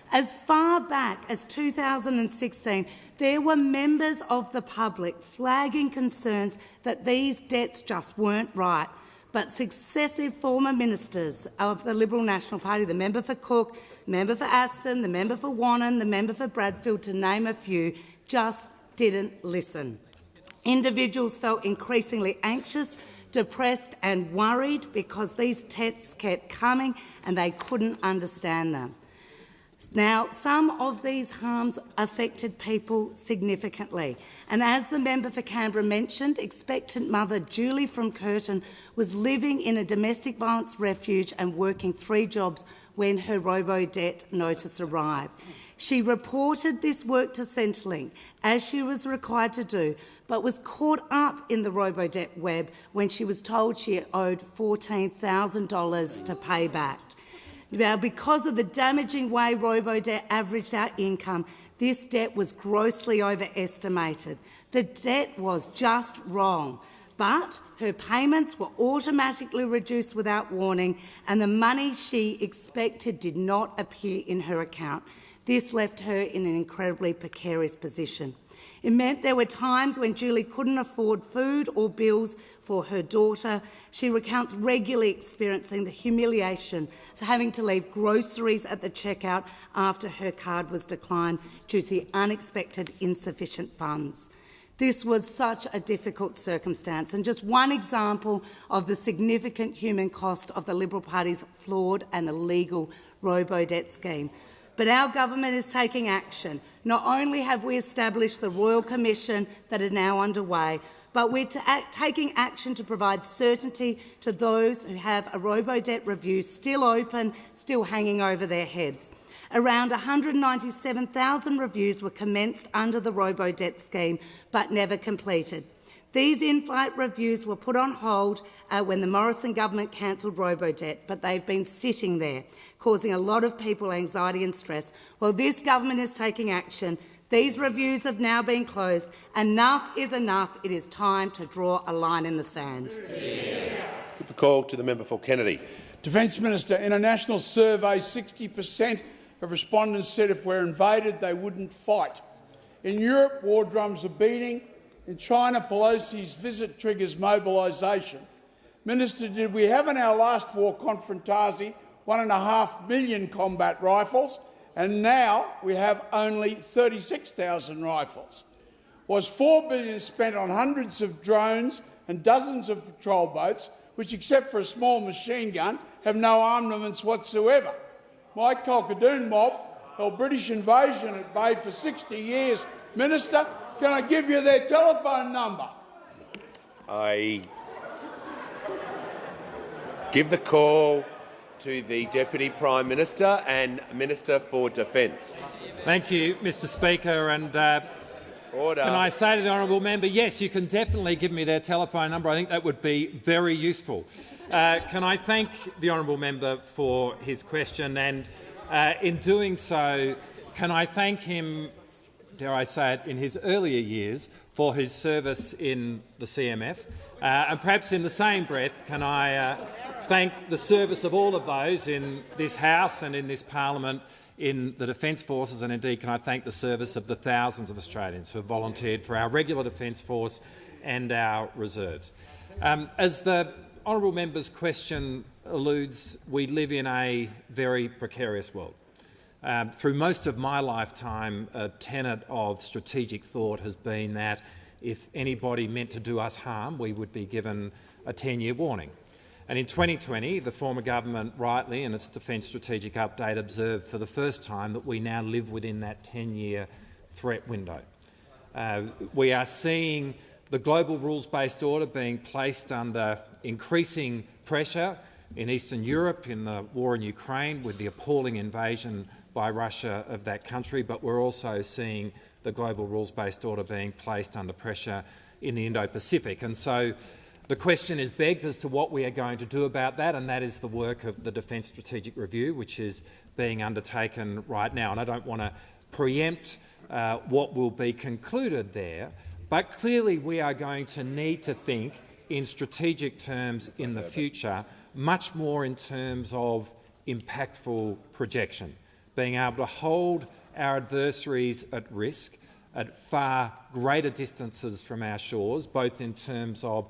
As far back as 2016, there were members of the public flagging concerns that these debts just weren't right, but successive former ministers of the Liberal National Party, the member for Cook, the member for Aston, the member for Wannon, the member for Bradfield, to name a few, just didn't listen. Individuals felt increasingly anxious, depressed and worried because these debts kept coming and they couldn't understand them. Now, some of these harms affected people significantly, and as the member for Canberra mentioned, expectant mother Julie from Curtin was living in a domestic violence refuge and working 3 jobs when her robo-debt notice arrived. She reported this work to Centrelink, as she was required to do, but was caught up in the robo-debt web when she was told she owed $14,000 to pay back. Now, because of the damaging way robo-debt averaged our income, this debt was grossly overestimated. The debt was just wrong, but her payments were automatically reduced without warning and the money she expected did not appear in her account. This left her in an incredibly precarious position. It meant there were times when Julie couldn't afford food or bills for her daughter. She recounts regularly experiencing the humiliation for having to leave groceries at the checkout after her card was declined due to the unexpected insufficient funds. This was such a difficult circumstance and just one example of the significant human cost of the Liberal Party's flawed and illegal robo-debt scheme. But our government is taking action. Not only have we established the Royal Commission that is now underway, but we're taking action to provide certainty to those who have a robo-debt review still open, still hanging over their heads. Around 197,000 reviews were commenced under the robo-debt scheme, but never completed. These in-flight reviews were put on hold when the Morrison government cancelled robo-debt, but they've been sitting there, causing a lot of people anxiety and stress. Well, this government is taking action. These reviews have now been closed. Enough is enough. It is time to draw a line in the sand. Put the call to the member for Kennedy. Defence Minister, in a national survey, 60% of respondents said if we're invaded, they wouldn't fight. In Europe, war drums are beating. In China, Pelosi's visit triggers mobilisation. Minister, did we have in our last war confrontasi 1.5 million combat rifles, and now we have only 36,000 rifles? Was $4 billion spent on hundreds of drones and dozens of patrol boats, which, except for a small machine gun, have no armaments whatsoever? My Colquhoun mob held British invasion at bay for 60 years. Minister, can I give you their telephone number? I give the call to the Deputy Prime Minister and Minister for Defence. Thank you, Mr Speaker. And Order. Can I say to the honourable member, yes, you can definitely give me their telephone number. I think that would be very useful. Can I thank the honourable member for his question, and in doing so, can I thank him, dare I say it, in his earlier years for his service in the CMF. And perhaps in the same breath, can I thank the service of all of those in this House and in this Parliament in the Defence Forces, and indeed can I thank the service of the thousands of Australians who have volunteered for our regular Defence Force and our reserves. As the honourable member's question alludes, we live in a very precarious world. Through most of my lifetime, a tenet of strategic thought has been that if anybody meant to do us harm, we would be given a 10-year warning. And in 2020, the former government rightly, in its Defence Strategic Update, observed for the first time that we now live within that 10-year threat window. We are seeing the global rules-based order being placed under increasing pressure in Eastern Europe, in the war in Ukraine, with the appalling invasion by Russia of that country, but we're also seeing the global rules-based order being placed under pressure in the Indo-Pacific. And so the question is begged as to what we are going to do about that, and that is the work of the Defence Strategic Review, which is being undertaken right now. And I don't want to preempt what will be concluded there, but clearly we are going to need to think in strategic terms in the future, much more in terms of impactful projection, being able to hold our adversaries at risk at far greater distances from our shores, both in terms of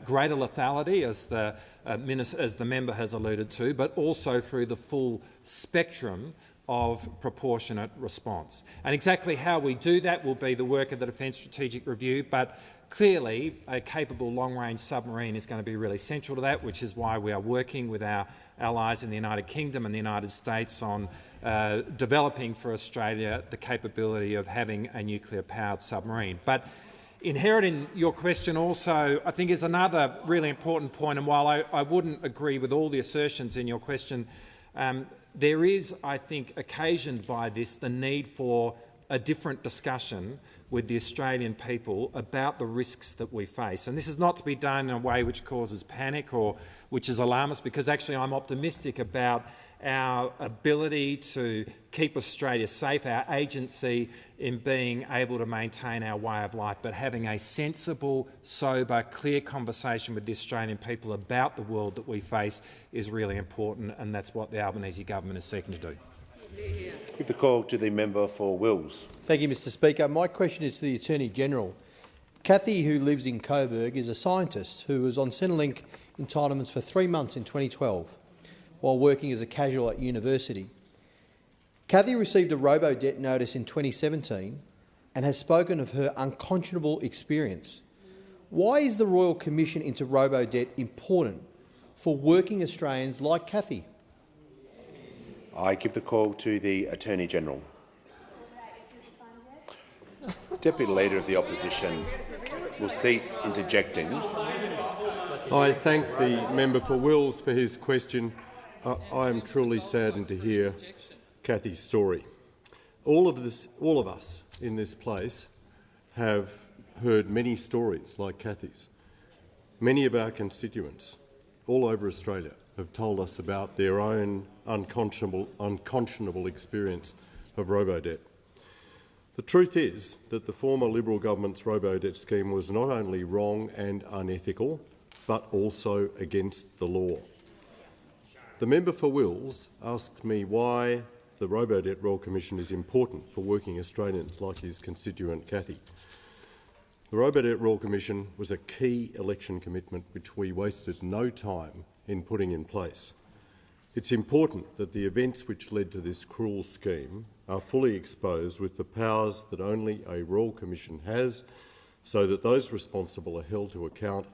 greater lethality, as the member has alluded to, but also through the full spectrum of proportionate response. And exactly how we do that will be the work of the Defence Strategic Review, but clearly a capable long-range submarine is going to be really central to that, which is why we are working with our allies in the United Kingdom and the United States on developing for Australia the capability of having a nuclear-powered submarine. But inherent in your question also, I think, is another really important point, and while I wouldn't agree with all the assertions in your question, there is, I think, occasioned by this the need for a different discussion with the Australian people about the risks that we face. And this is not to be done in a way which causes panic or which is alarmist, because actually I'm optimistic about our ability to keep Australia safe, our agency in being able to maintain our way of life, but having a sensible, sober, clear conversation with the Australian people about the world that we face is really important, and that's what the Albanese government is seeking to do. Give the call to the member for Wills. Thank you, Mr Speaker. My question is to the Attorney-General. Cathy, who lives in Coburg, is a scientist who was on Centrelink entitlements for 3 months in 2012 while working as a casual at university. Cathy received a robo-debt notice in 2017 and has spoken of her unconscionable experience. Why is the Royal Commission into robo-debt important for working Australians like Cathy? I give the call to the Attorney-General. Deputy Leader of the Opposition will cease interjecting. I thank the member for Wills for his question. I am truly saddened to hear Cathy's story. All of us in this place have heard many stories like Cathy's. Many of our constituents all over Australia have told us about their own unconscionable experience of robo-debt. The truth is that the former Liberal government's robo-debt scheme was not only wrong and unethical, but also against the law. The member for Wills asked me why the Robo-Debt Royal Commission is important for working Australians like his constituent Cathy. The Robo-Debt Royal Commission was a key election commitment which we wasted no time in putting in place. It's important that the events which led to this cruel scheme are fully exposed with the powers that only a Royal Commission has, so that those responsible are held to account,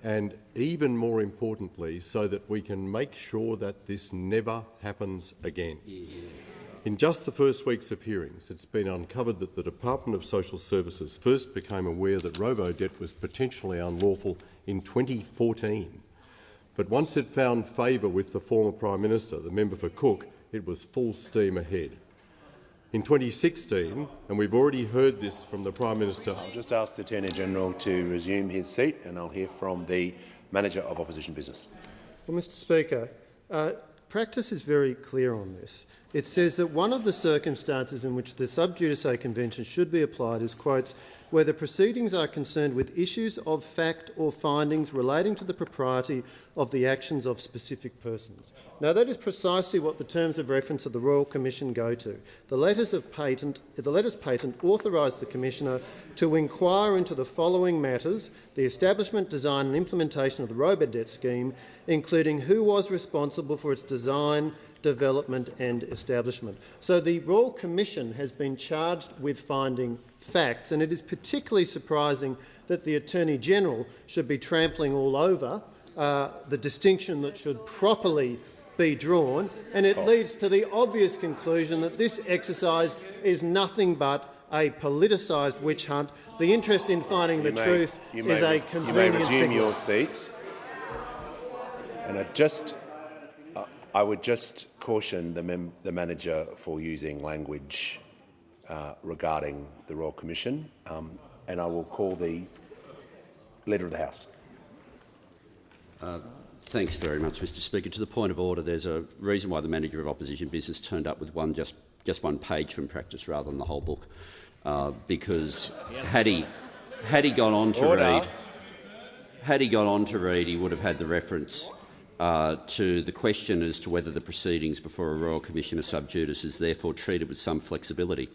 and even more importantly, so that we can make sure that this never happens again. In just the first weeks of hearings, it's been uncovered that the Department of Social Services first became aware that robo-debt was potentially unlawful in 2014. But once it found favour with the former Prime Minister, the member for Cook, it was full steam ahead. In 2016, and we've already heard this from the Prime Minister— I'll just ask the Attorney-General to resume his seat, and I'll hear from the Manager of Opposition Business. Well, Mr Speaker, practice is very clear on this. It says that one of the circumstances in which the sub judice convention should be applied is, quotes, where the proceedings are concerned with issues of fact or findings relating to the propriety of the actions of specific persons. Now, that is precisely what the terms of reference of the Royal Commission go to. The letters patent authorise the Commissioner to inquire into the following matters: the establishment, design and implementation of the robo-debt scheme, including who was responsible for its design, development and establishment. So the Royal Commission has been charged with finding facts, and it is particularly surprising that the Attorney-General should be trampling all over the distinction that should properly be drawn, and it leads to the obvious conclusion that this exercise is nothing but a politicized witch hunt. The interest in finding the truth is a convenient You may resume signal. your seat. And I would just caution the manager for using language regarding the Royal Commission, and I will call the Leader of the House. Thanks very much, Mr Speaker. To the point of order, there's a reason why the Manager of Opposition Business turned up with just one page from practice rather than the whole book, because had he gone on to read, he would have had the reference to the question as to whether the proceedings before a Royal Commission are sub judice is therefore treated with some flexibility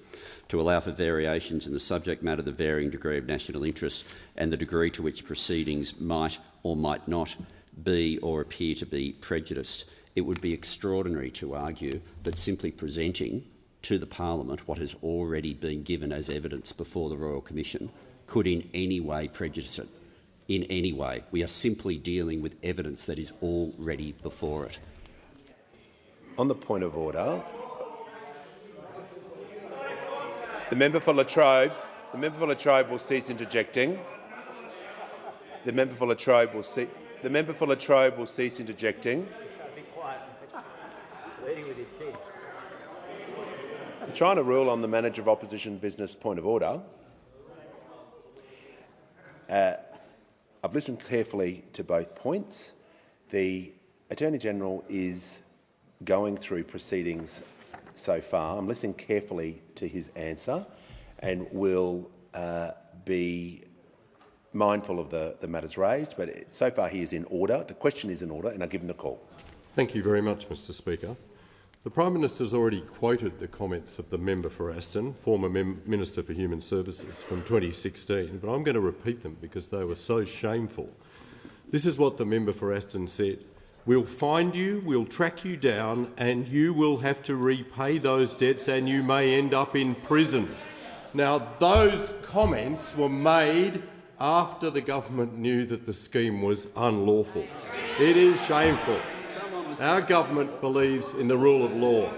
to allow for variations in the subject matter, the varying degree of national interest and the degree to which proceedings might or might not be or appear to be prejudiced. It would be extraordinary to argue that simply presenting to the Parliament what has already been given as evidence before the Royal Commission could in any way prejudice it. In any way. We are simply dealing with evidence that is already before it. On the point of order, the member for Latrobe will cease interjecting. The member for Latrobe will cease interjecting. I'm trying to rule on the Manager of Opposition Business point of order. I've listened carefully to both points. The Attorney-General is going through proceedings so far. I'm listening carefully to his answer and will be mindful of the matters raised, but so far he is in order. The question is in order, and I'll give him the call. Thank you very much, Mr Speaker. The Prime Minister has already quoted the comments of the member for Aston, former Minister for Human Services, from 2016, but I'm going to repeat them because they were so shameful. This is what the member for Aston said: "We'll find you, we'll track you down, and you will have to repay those debts and you may end up in prison." Now, those comments were made after the government knew that the scheme was unlawful. It is shameful. Our government believes in the rule of law.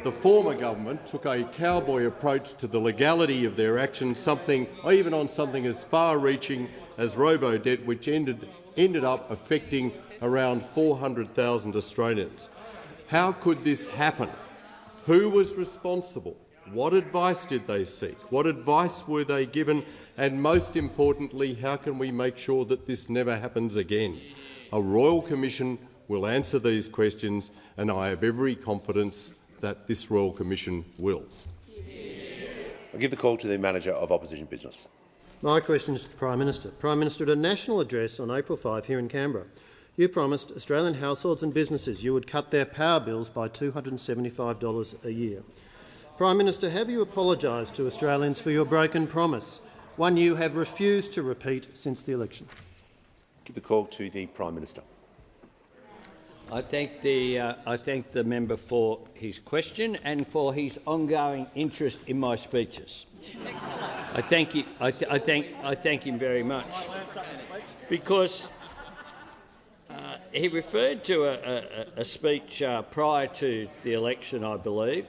The former government took a cowboy approach to the legality of their actions, even on something as far-reaching as robo-debt, which ended up affecting around 400,000 Australians. How could this happen? Who was responsible? What advice did they seek? What advice were they given? And most importantly, how can we make sure that this never happens again? A Royal Commission will answer these questions, and I have every confidence that this Royal Commission will. I'll give the call to the Manager of Opposition Business. My question is to the Prime Minister. Prime Minister, at a national address on April 5 here in Canberra, you promised Australian households and businesses you would cut their power bills by $275 a year. Prime Minister, have you apologised to Australians for your broken promise, one you have refused to repeat since the election? Give the call to the Prime Minister. I thank the member for his question and for his ongoing interest in my speeches. I thank you. I thank him very much, because he referred to a speech prior to the election, I believe.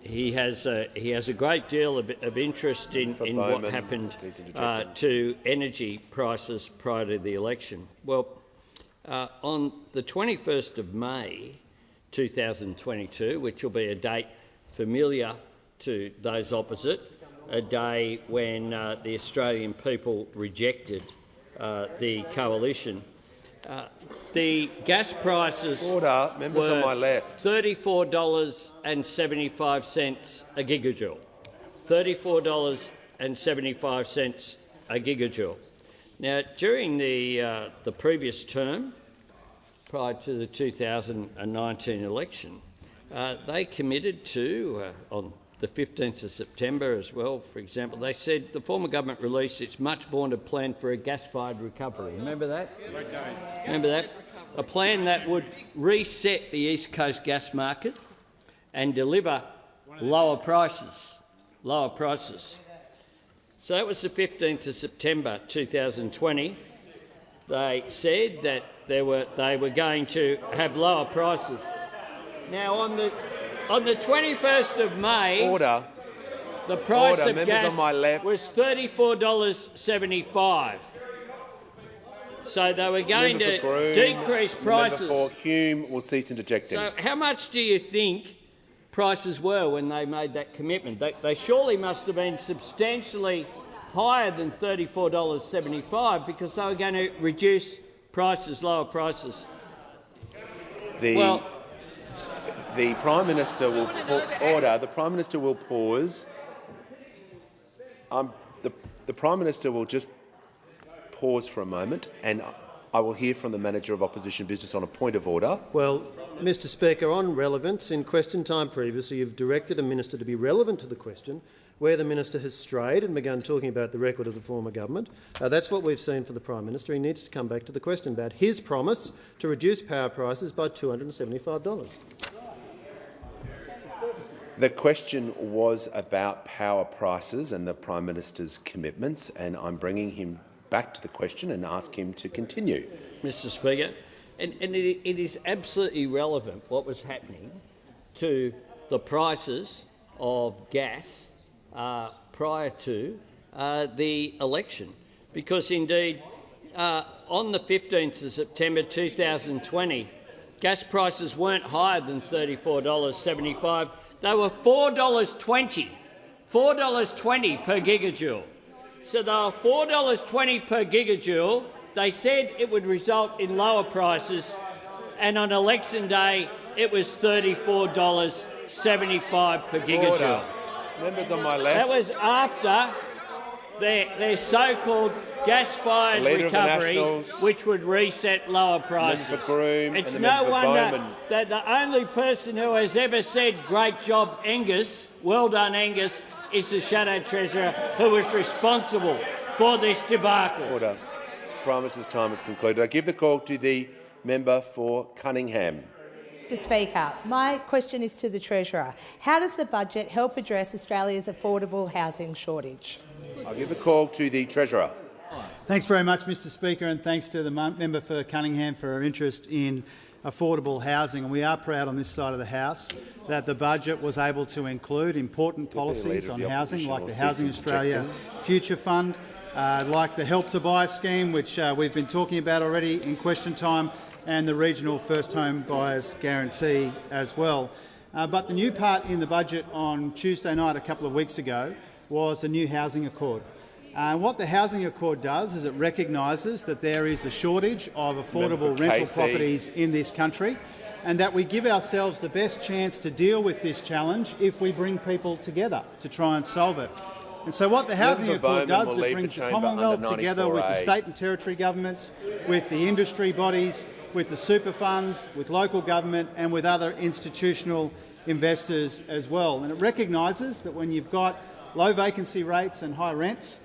He has a great deal of interest in what happened to energy prices prior to the election. Well, on the 21st of May 2022, which will be a date familiar to those opposite, a day when the Australian people rejected the coalition, the gas prices were $34.75 a gigajoule. $34.75 a gigajoule. Now, during the previous term, prior to the 2019 election, they committed to, on the 15th of September as well, for example, they said the former government released its much-vaunted plan for a gas-fired recovery. Remember that? Remember that? A plan that would reset the East Coast gas market and deliver lower prices. Lower prices. So that was the 15th of September 2020. They said that they were going to have lower prices. Now, on the 21st of May, the price of gas was $34.75. So they were going to decrease prices. Member for Hume will cease interjecting. So how much do you think prices were when they made that commitment. They surely must have been substantially higher than $34.75 because they were going to reduce prices, lower prices. The Prime Minister will order. The Prime Minister will pause. The Prime Minister will just pause for a moment, and I will hear from the Manager of Opposition Business on a point of order. Well, Mr Speaker, on relevance, in question time previously you've directed a minister to be relevant to the question. Where the minister has strayed and begun talking about the record of the former government, that's what we've seen for the Prime Minister. He needs to come back to the question about his promise to reduce power prices by $275. The question was about power prices and the Prime Minister's commitments, and I'm bringing him back to the question and ask him to continue. Mr Speaker, and it is absolutely relevant what was happening to the prices of gas prior to the election, because indeed on the 15th of September 2020 gas prices weren't higher than $34.75. They were $4.20 per gigajoule. So they were $4.20 per gigajoule. They said it would result in lower prices, and on election day it was $34.75 per gigajoule. Order. Members on my left. That was after their so-called gas-fired recovery, which would reset lower prices. It's no wonder that the only person who has ever said "great job, Angus," well done, Angus, is the Shadow Treasurer who was responsible for this debacle. Order. Prime Minister's time has concluded. I give the call to the member for Cunningham. Mr Speaker, my question is to the Treasurer. How does the budget help address Australia's affordable housing shortage? I'll give the call to the Treasurer. Thanks very much, Mr Speaker, and thanks to the member for Cunningham for her interest in affordable housing. And we are proud on this side of the House that the budget was able to include important policies on housing, like the Housing Australia Future Fund, like the Help to Buy scheme, which we've been talking about already in question time, and the regional first home buyers guarantee as well. But the new part in the budget on Tuesday night a couple of weeks ago was the new housing accord. What the housing accord does is it recognises that there is a shortage of affordable rental properties in this country, and that we give ourselves the best chance to deal with this challenge if we bring people together to try and solve it. And so what the housing accord does is it brings the Commonwealth together with the state and territory governments, with the industry bodies, with the super funds, with local government and with other institutional investors as well. And it recognises that when you've got low vacancy rates and high rents,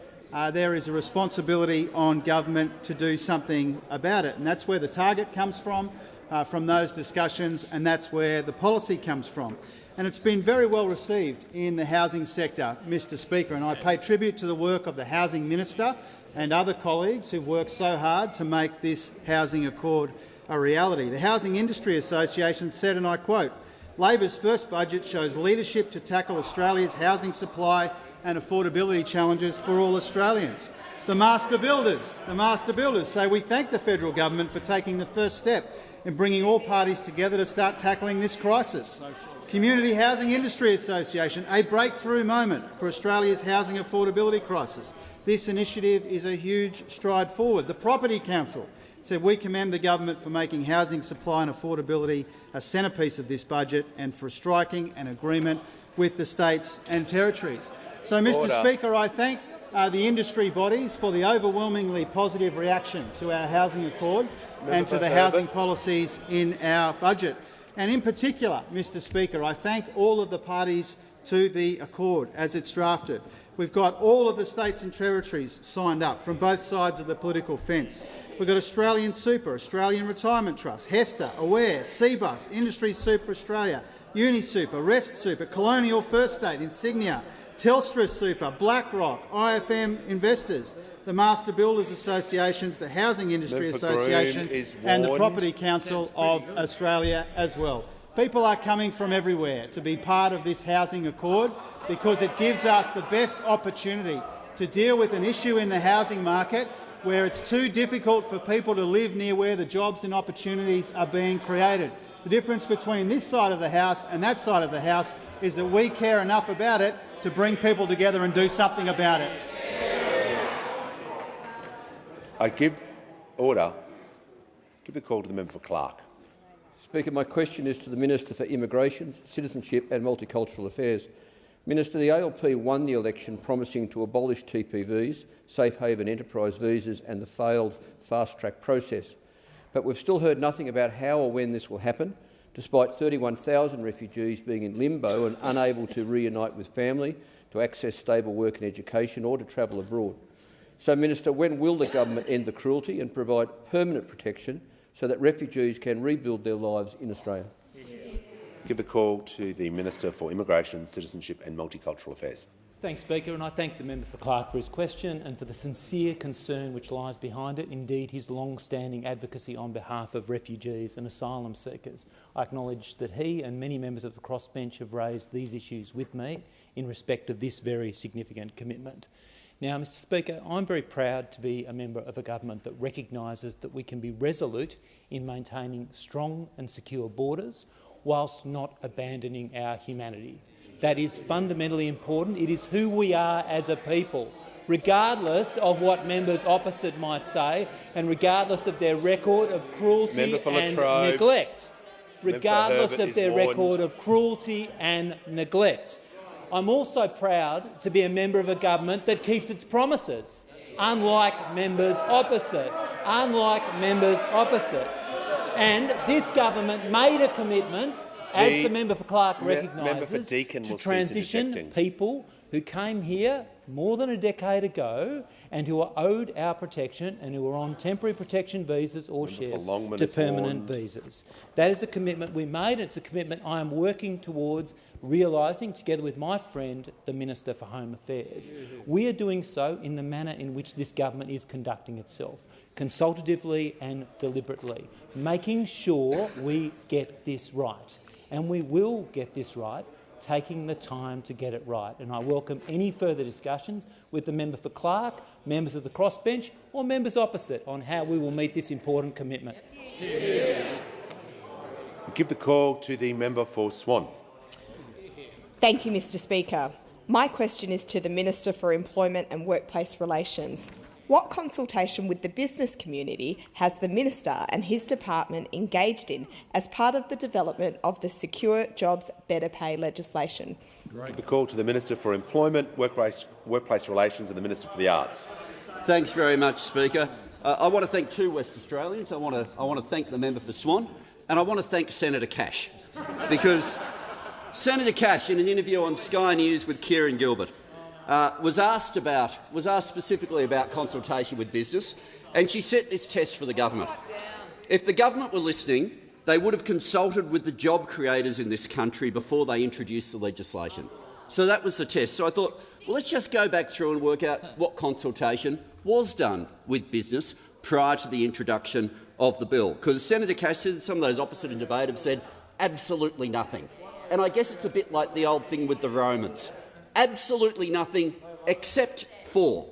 there is a responsibility on government to do something about it. And that's where the target comes from those discussions, and that's where the policy comes from. And it's been very well received in the housing sector, Mr Speaker, and I pay tribute to the work of the Housing Minister and other colleagues who've worked so hard to make this housing accord a reality. The Housing Industry Association said, and I quote, "Labor's first budget shows leadership to tackle Australia's housing supply and affordability challenges for all Australians." The master builders say, "We thank the federal government for taking the first step in bringing all parties together to start tackling this crisis." Community Housing Industry Association, "A breakthrough moment for Australia's housing affordability crisis. This initiative is a huge stride forward." The Property Council said, "We commend the government for making housing supply and affordability a centrepiece of this budget and for striking an agreement with the states and territories." So, Mr Speaker, I thank the industry bodies for the overwhelmingly positive reaction to our housing accord and to the housing policies in our budget. And in particular, Mr Speaker, I thank all of the parties to the accord as it's drafted. We've got all of the states and territories signed up from both sides of the political fence. We've got Australian Super, Australian Retirement Trust, HESTA, Aware, CBUS, Industry Super Australia, UniSuper, Rest Super, Colonial First State, Insignia, Telstra Super, BlackRock, IFM Investors, the Master Builders Associations, the Housing Industry Association and the Property Council of Australia as well. People are coming from everywhere to be part of this housing accord because it gives us the best opportunity to deal with an issue in the housing market where it's too difficult for people to live near where the jobs and opportunities are being created. The difference between this side of the House and that side of the House is that we care enough about it to bring people together and do something about it. I give the call to the member for Clark. Speaker, my question is to the Minister for Immigration, Citizenship and Multicultural Affairs. Minister, the ALP won the election promising to abolish TPVs, safe haven enterprise visas and the failed fast-track process. But we've still heard nothing about how or when this will happen, despite 31,000 refugees being in limbo and unable to reunite with family, to access stable work and education or to travel abroad. So, Minister, when will the government end the cruelty and provide permanent protection so that refugees can rebuild their lives in Australia? Give the call to the Minister for Immigration, Citizenship and Multicultural Affairs. Thanks, Speaker, and I thank the member for Clark for his question and for the sincere concern which lies behind it, indeed his long-standing advocacy on behalf of refugees and asylum seekers. I acknowledge that he and many members of the crossbench have raised these issues with me in respect of this very significant commitment. Now, Mr Speaker, I'm very proud to be a member of a government that recognises that we can be resolute in maintaining strong and secure borders whilst not abandoning our humanity. That is fundamentally important. It is who we are as a people, regardless of what members opposite might say and regardless of their record of cruelty and neglect. Regardless of their record of cruelty and neglect. I'm also proud to be a member of a government that keeps its promises, unlike members opposite. And this government made a commitment, as the member for Clark recognises, to transition people who came here more than a decade ago and who are owed our protection and who are on temporary protection visas or shares to permanent visas. That is a commitment we made, and it's a commitment I am working towards realising together with my friend, the Minister for Home Affairs. We are doing so in the manner in which this government is conducting itself, consultatively and deliberately, making sure we get this right. And we will get this right, taking the time to get it right. And I welcome any further discussions with the member for Clark, members of the crossbench or members opposite on how we will meet this important commitment. I give the call to the member for Swan. Thank you, Mr Speaker. My question is to the Minister for Employment and Workplace Relations. What consultation with the business community has the Minister and his department engaged in as part of the development of the Secure Jobs Better Pay legislation? Give the call to the Minister for Employment, Workplace Relations and the Minister for the Arts. Thanks very much, Speaker. I want to thank two West Australians. I want to thank the member for Swan, and I want to thank Senator Cash, because Senator Cash, in an interview on Sky News with Kieran Gilbert, was asked specifically about consultation with business, and she set this test for the government. If the government were listening, they would have consulted with the job creators in this country before they introduced the legislation. So that was the test. So I thought, well, let's just go back through and work out what consultation was done with business prior to the introduction of the bill. Because Senator Cash said, some of those opposite in debate have said absolutely nothing. And I guess it's a bit like the old thing with the Romans. Absolutely nothing except for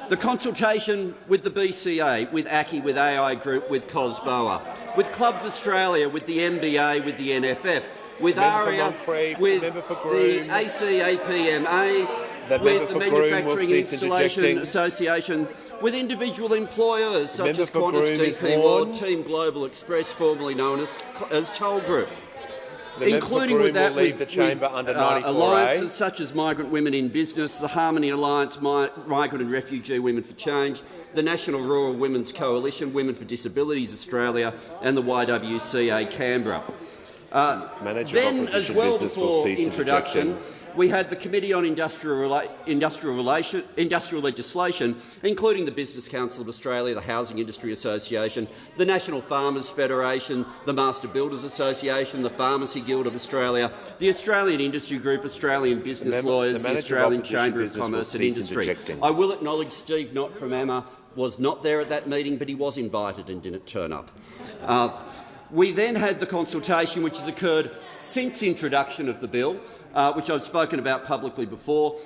the consultation with the BCA, with ACCI, with AI Group, with COSBOA, with Clubs Australia, with the MBA, with the NFF, with ARIA, with the ACAPMA, with the Manufacturing Installation Association, with individual employers such as Qantas, DP World, Team Global Express, formerly known as Toll Group. Including with that with alliances such as Migrant Women in Business, the Harmony Alliance, Migrant and Refugee Women for Change, the National Rural Women's Coalition, Women for Disabilities Australia and the YWCA Canberra. Then, as well before introduction, we had the Committee on Industrial Legislation, including the Business Council of Australia, the Housing Industry Association, the National Farmers Federation, the Master Builders Association, the Pharmacy Guild of Australia, the Australian Industry Group, Australian Business Lawyers, the Australian Chamber of Commerce and Industry. I will acknowledge Steve Knott from AMA was not there at that meeting, but he was invited and didn't turn up. We then had the consultation which has occurred since introduction of the bill, which I've spoken about publicly before,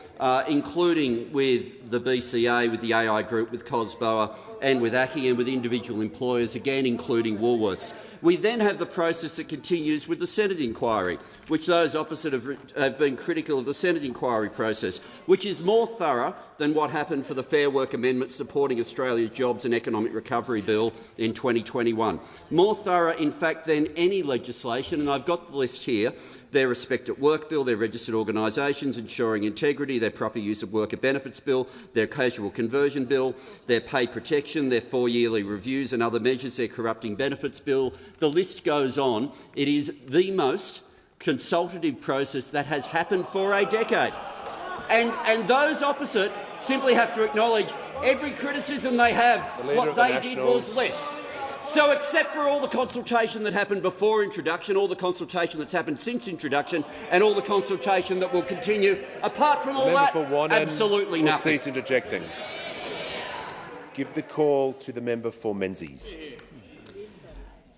including with the BCA, with the AI Group, with COSBOA and with ACCI and with individual employers, again including Woolworths. We then have the process that continues with the Senate inquiry, which those opposite have been critical of the Senate inquiry process, which is more thorough than what happened for the Fair Work Amendment supporting Australia's Jobs and Economic Recovery Bill in 2021. More thorough, in fact, than any legislation, and I've got the list here. Their Respect at Work Bill, their Registered Organisations Ensuring Integrity, their Proper Use of Worker Benefits Bill, their Casual Conversion Bill, their Pay Protection, their 4 yearly reviews and other measures, their Corrupting Benefits Bill. The list goes on. It is the most consultative process that has happened for a decade. And those opposite simply have to acknowledge every criticism they have, what they did was less. So except for all the consultation that happened before introduction, all the consultation that's happened since introduction and all the consultation that will continue, apart from all that, absolutely nothing. Cease interjecting. Give the call to the member for Menzies.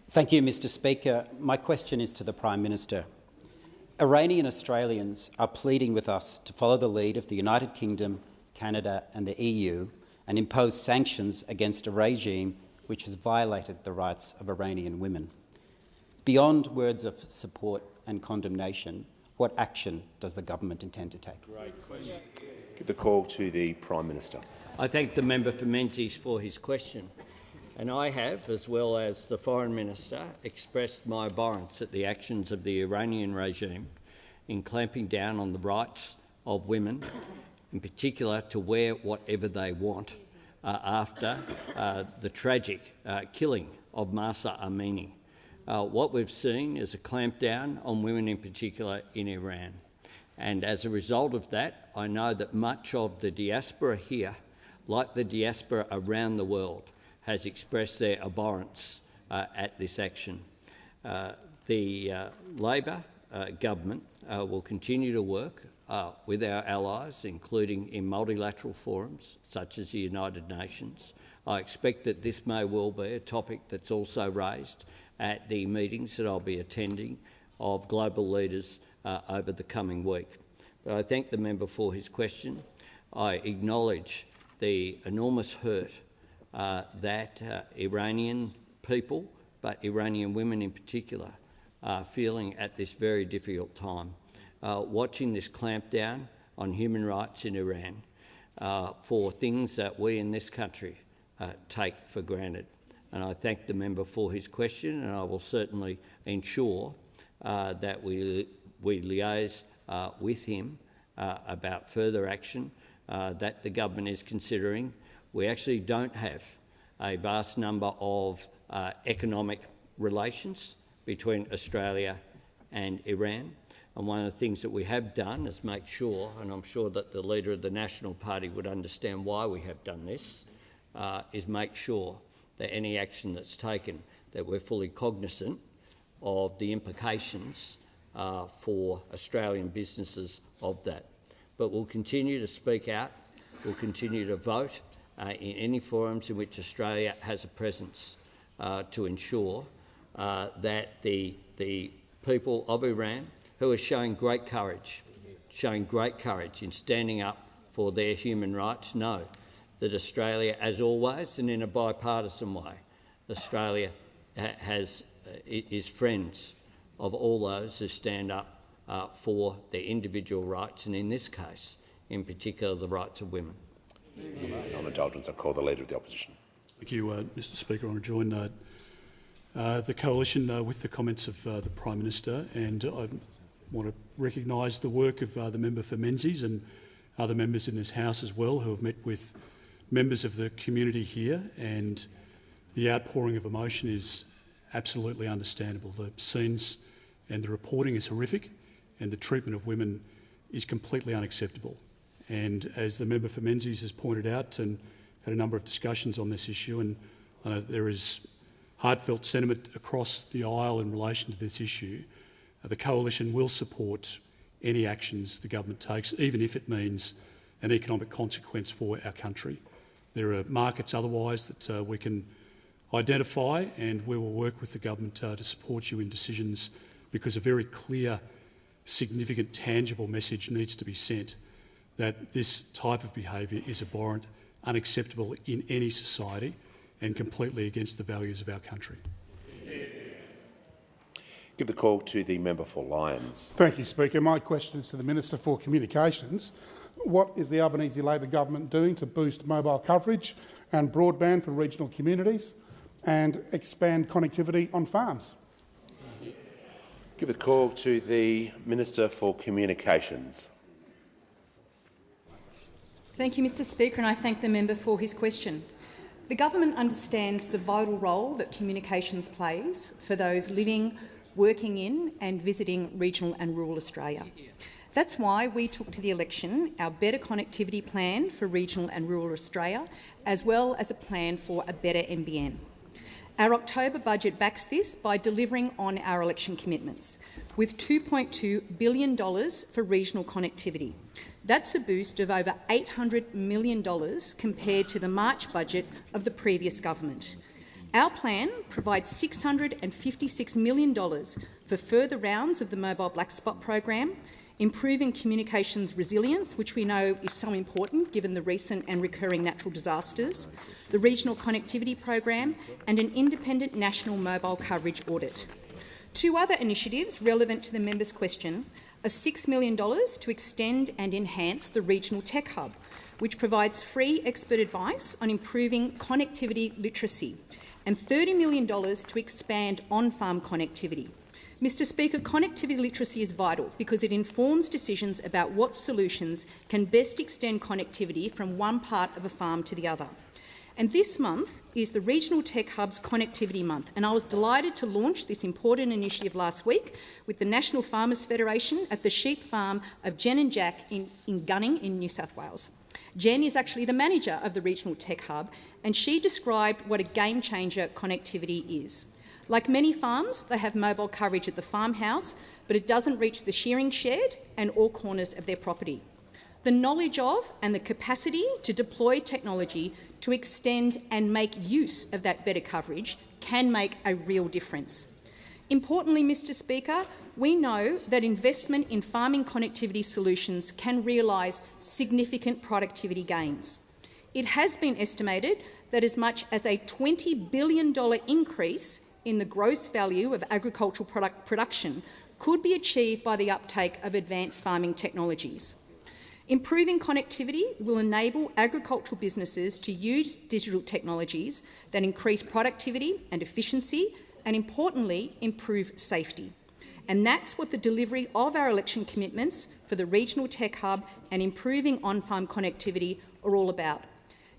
Thank you, Mr Speaker. My question is to the Prime Minister. Iranian Australians are pleading with us to follow the lead of the United Kingdom, Canada and the EU and impose sanctions against a regime which has violated the rights of Iranian women. Beyond words of support and condemnation, what action does the government intend to take? Give the call to the Prime Minister. I thank the member for Menzies for his question. And I have, as well as the Foreign Minister, expressed my abhorrence at the actions of the Iranian regime in clamping down on the rights of women, in particular to wear whatever they want, after the tragic killing of Mahsa Amini. What we've seen is a clampdown on women in particular in Iran. And as a result of that, I know that much of the diaspora here, like the diaspora around the world, has expressed their abhorrence at this action. The Labor government will continue to work with our allies, including in multilateral forums such as the United Nations. I expect that this may well be a topic that's also raised at the meetings that I'll be attending of global leaders over the coming week. But I thank the member for his question. I acknowledge the enormous hurt that Iranian people, but Iranian women in particular, are feeling at this very difficult time. Watching this clampdown on human rights in Iran for things that we in this country take for granted. And I thank the member for his question, and I will certainly ensure that we liaise with him about further action that the government is considering. We actually don't have a vast number of economic relations between Australia and Iran. And one of the things that we have done is make sure, and I'm sure that the Leader of the National Party would understand why we have done this, is make sure that any action that's taken, that we're fully cognisant of the implications for Australian businesses of that. But we'll continue to speak out, we'll continue to vote in any forums in which Australia has a presence to ensure that the people of Iran, who are showing great courage in standing up for their human rights, know that Australia, as always and in a bipartisan way, Australia is friends of all those who stand up for their individual rights, and in this case, in particular, the rights of women. On indulgence, I call the Leader of the Opposition. Thank you, Mr Speaker. I want to join the coalition with the comments of the Prime Minister, and I want to recognise the work of the member for Menzies and other members in this House as well who have met with members of the community here, and the outpouring of emotion is absolutely understandable. The scenes and the reporting is horrific, and the treatment of women is completely unacceptable. And as the member for Menzies has pointed out and had a number of discussions on this issue, and I know there is heartfelt sentiment across the aisle in relation to this issue, the Coalition will support any actions the government takes, even if it means an economic consequence for our country. There are markets otherwise that we can identify, and we will work with the government to support you in decisions, because a very clear, significant, tangible message needs to be sent that this type of behaviour is abhorrent, unacceptable in any society, and completely against the values of our country. Give the call to the member for Lyons. Thank you, Speaker. My question is to the Minister for Communications. What is the Albanese Labor government doing to boost mobile coverage and broadband for regional communities and expand connectivity on farms? Give the call to the Minister for Communications. Thank you, Mr Speaker, and I thank the member for his question. The government understands the vital role that communications plays for those living, working in and visiting regional and rural Australia. That's why we took to the election our Better Connectivity Plan for regional and rural Australia, as well as a plan for a better NBN. Our October budget backs this by delivering on our election commitments, with $2.2 billion for regional connectivity. That's a boost of over $800 million compared to the March budget of the previous government. Our plan provides $656 million for further rounds of the Mobile Black Spot program, improving communications resilience, which we know is so important given the recent and recurring natural disasters, the Regional Connectivity Program and an independent national mobile coverage audit. Two other initiatives relevant to the member's question are $6 million to extend and enhance the Regional Tech Hub, which provides free expert advice on improving connectivity literacy, and $30 million to expand on-farm connectivity. Mr Speaker, connectivity literacy is vital because it informs decisions about what solutions can best extend connectivity from one part of a farm to the other. And this month is the Regional Tech Hub's Connectivity Month, and I was delighted to launch this important initiative last week with the National Farmers Federation at the sheep farm of Jen and Jack in Gunning in New South Wales. Jen is actually the manager of the Regional Tech Hub, and she described what a game-changer connectivity is. Like many farms, they have mobile coverage at the farmhouse, but it doesn't reach the shearing shed and all corners of their property. The knowledge of and the capacity to deploy technology to extend and make use of that better coverage can make a real difference. Importantly, Mr Speaker, we know that investment in farming connectivity solutions can realise significant productivity gains. It has been estimated that as much as a $20 billion increase in the gross value of agricultural production could be achieved by the uptake of advanced farming technologies. Improving connectivity will enable agricultural businesses to use digital technologies that increase productivity and efficiency and, importantly, improve safety. And that's what the delivery of our election commitments for the Regional Tech Hub and improving on-farm connectivity are all about.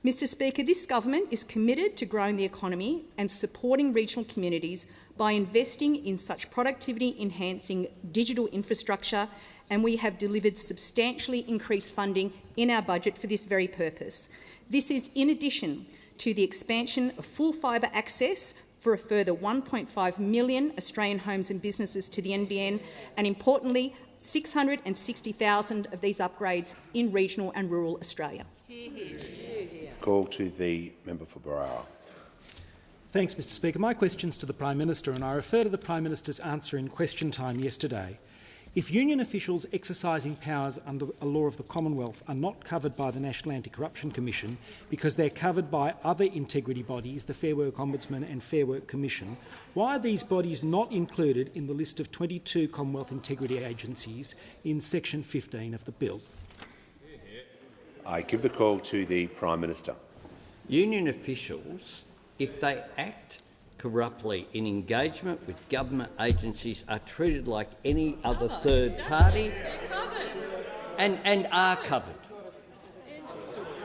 Mr Speaker, this government is committed to growing the economy and supporting regional communities by investing in such productivity-enhancing digital infrastructure, and we have delivered substantially increased funding in our budget for this very purpose. This is in addition to the expansion of full fibre access for a further 1.5 million Australian homes and businesses to the NBN, and importantly, 660,000 of these upgrades in regional and rural Australia. Call to the member for Barara. Thanks, Mr Speaker. My question's to the Prime Minister, and I refer to the Prime Minister's answer in question time yesterday. If union officials exercising powers under a law of the Commonwealth are not covered by the National Anti-Corruption Commission because they're covered by other integrity bodies, the Fair Work Ombudsman and Fair Work Commission, why are these bodies not included in the list of 22 Commonwealth integrity agencies in Section 15 of the bill? I give the call to the Prime Minister. Union officials, if they act corruptly in engagement with government agencies, are treated like any other third party and are covered.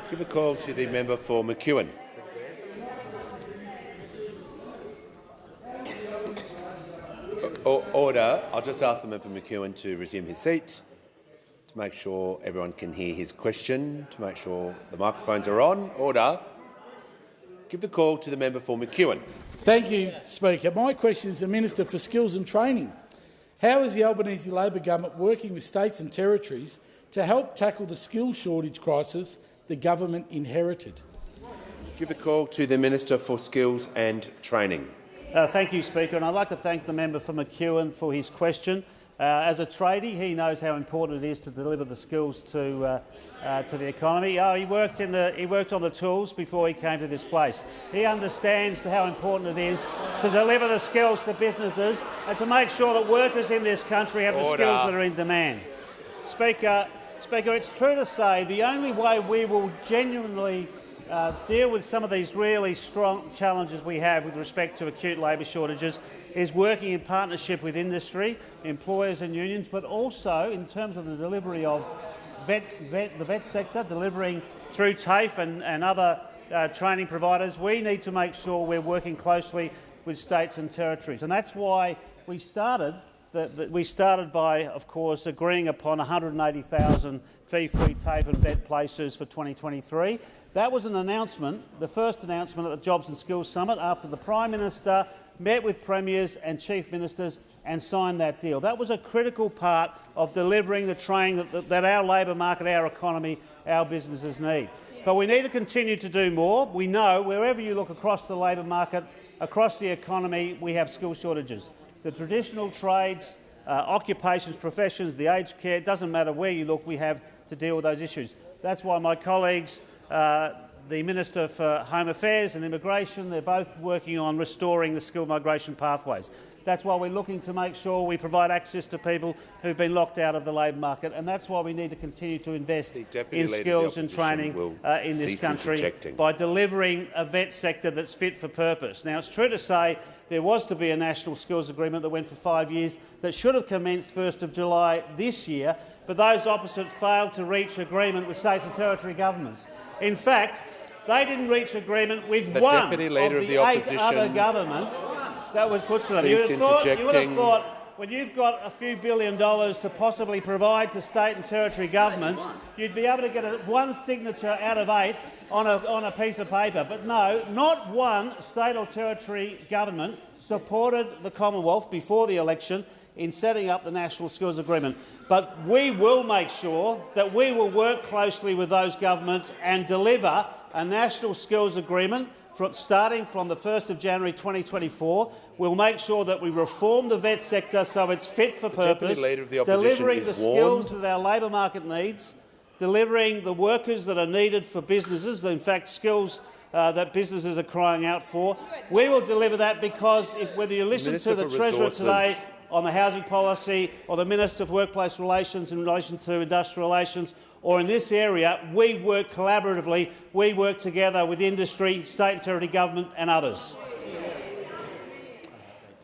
Give a call to the member for McEwen. Order. I'll just ask the member for McEwen to resume his seat, to make sure everyone can hear his question, to make sure the microphones are on. Order. Give the call to the member for McEwen. Thank you, Speaker. My question is to the Minister for Skills and Training. How is the Albanese Labor government working with states and territories to help tackle the skills shortage crisis the government inherited? Give the call to the Minister for Skills and Training. Thank you, Speaker, and I'd like to thank the member for McEwen for his question. As a tradie, he knows how important it is to deliver the skills to the economy. He worked on the tools before he came to this place. He understands how important it is to deliver the skills to businesses and to make sure that workers in this country have the skills that are in demand. Speaker, it's true to say the only way we will genuinely deal with some of these really strong challenges we have with respect to acute labour shortages is working in partnership with industry, employers and unions, but also in terms of the delivery of the vet sector, delivering through TAFE and other training providers. We need to make sure we're working closely with states and territories, and that's why we started by, of course, agreeing upon 180,000 fee-free TAFE and vet places for 2023. That was an announcement, the first announcement at the Jobs and Skills Summit after the Prime Minister met with premiers and chief ministers and signed that deal. That was a critical part of delivering the training that our labour market, our economy, our businesses need. But we need to continue to do more. We know wherever you look across the labour market, across the economy, we have skill shortages. The traditional trades, occupations, professions, the aged care, it doesn't matter where you look, we have to deal with those issues. That's why my colleagues, the Minister for Home Affairs and Immigration, they're both working on restoring the skilled migration pathways. That's why we're looking to make sure we provide access to people who've been locked out of the labour market, and that's why we need to continue to invest in skills and training in this country by delivering a vet sector that's fit for purpose. Now, it's true to say there was to be a national skills agreement that went for 5 years that should have commenced 1st of July this year, but those opposite failed to reach agreement with states and territory governments. In fact, they didn't reach agreement with one of the 8 other governments that was put to them. You would have thought, when you've got a few $1 billion to possibly provide to state and territory governments, you'd be able to get one signature out of 8 on a piece of paper. But no, not one state or territory government supported the Commonwealth before the election in setting up the National Skills Agreement. But we will make sure that we will work closely with those governments and deliver a National Skills Agreement starting from the 1st of January 2024. We'll make sure that we reform the vet sector so it's fit for purpose, delivering the skills that our labour market needs, delivering the workers that are needed for businesses, in fact skills that businesses are crying out for. We will deliver that because whether you listen to the Treasurer today on the housing policy or the Minister for Workplace Relations in relation to industrial relations, or in this area, we work collaboratively, we work together with industry, state and territory government and others.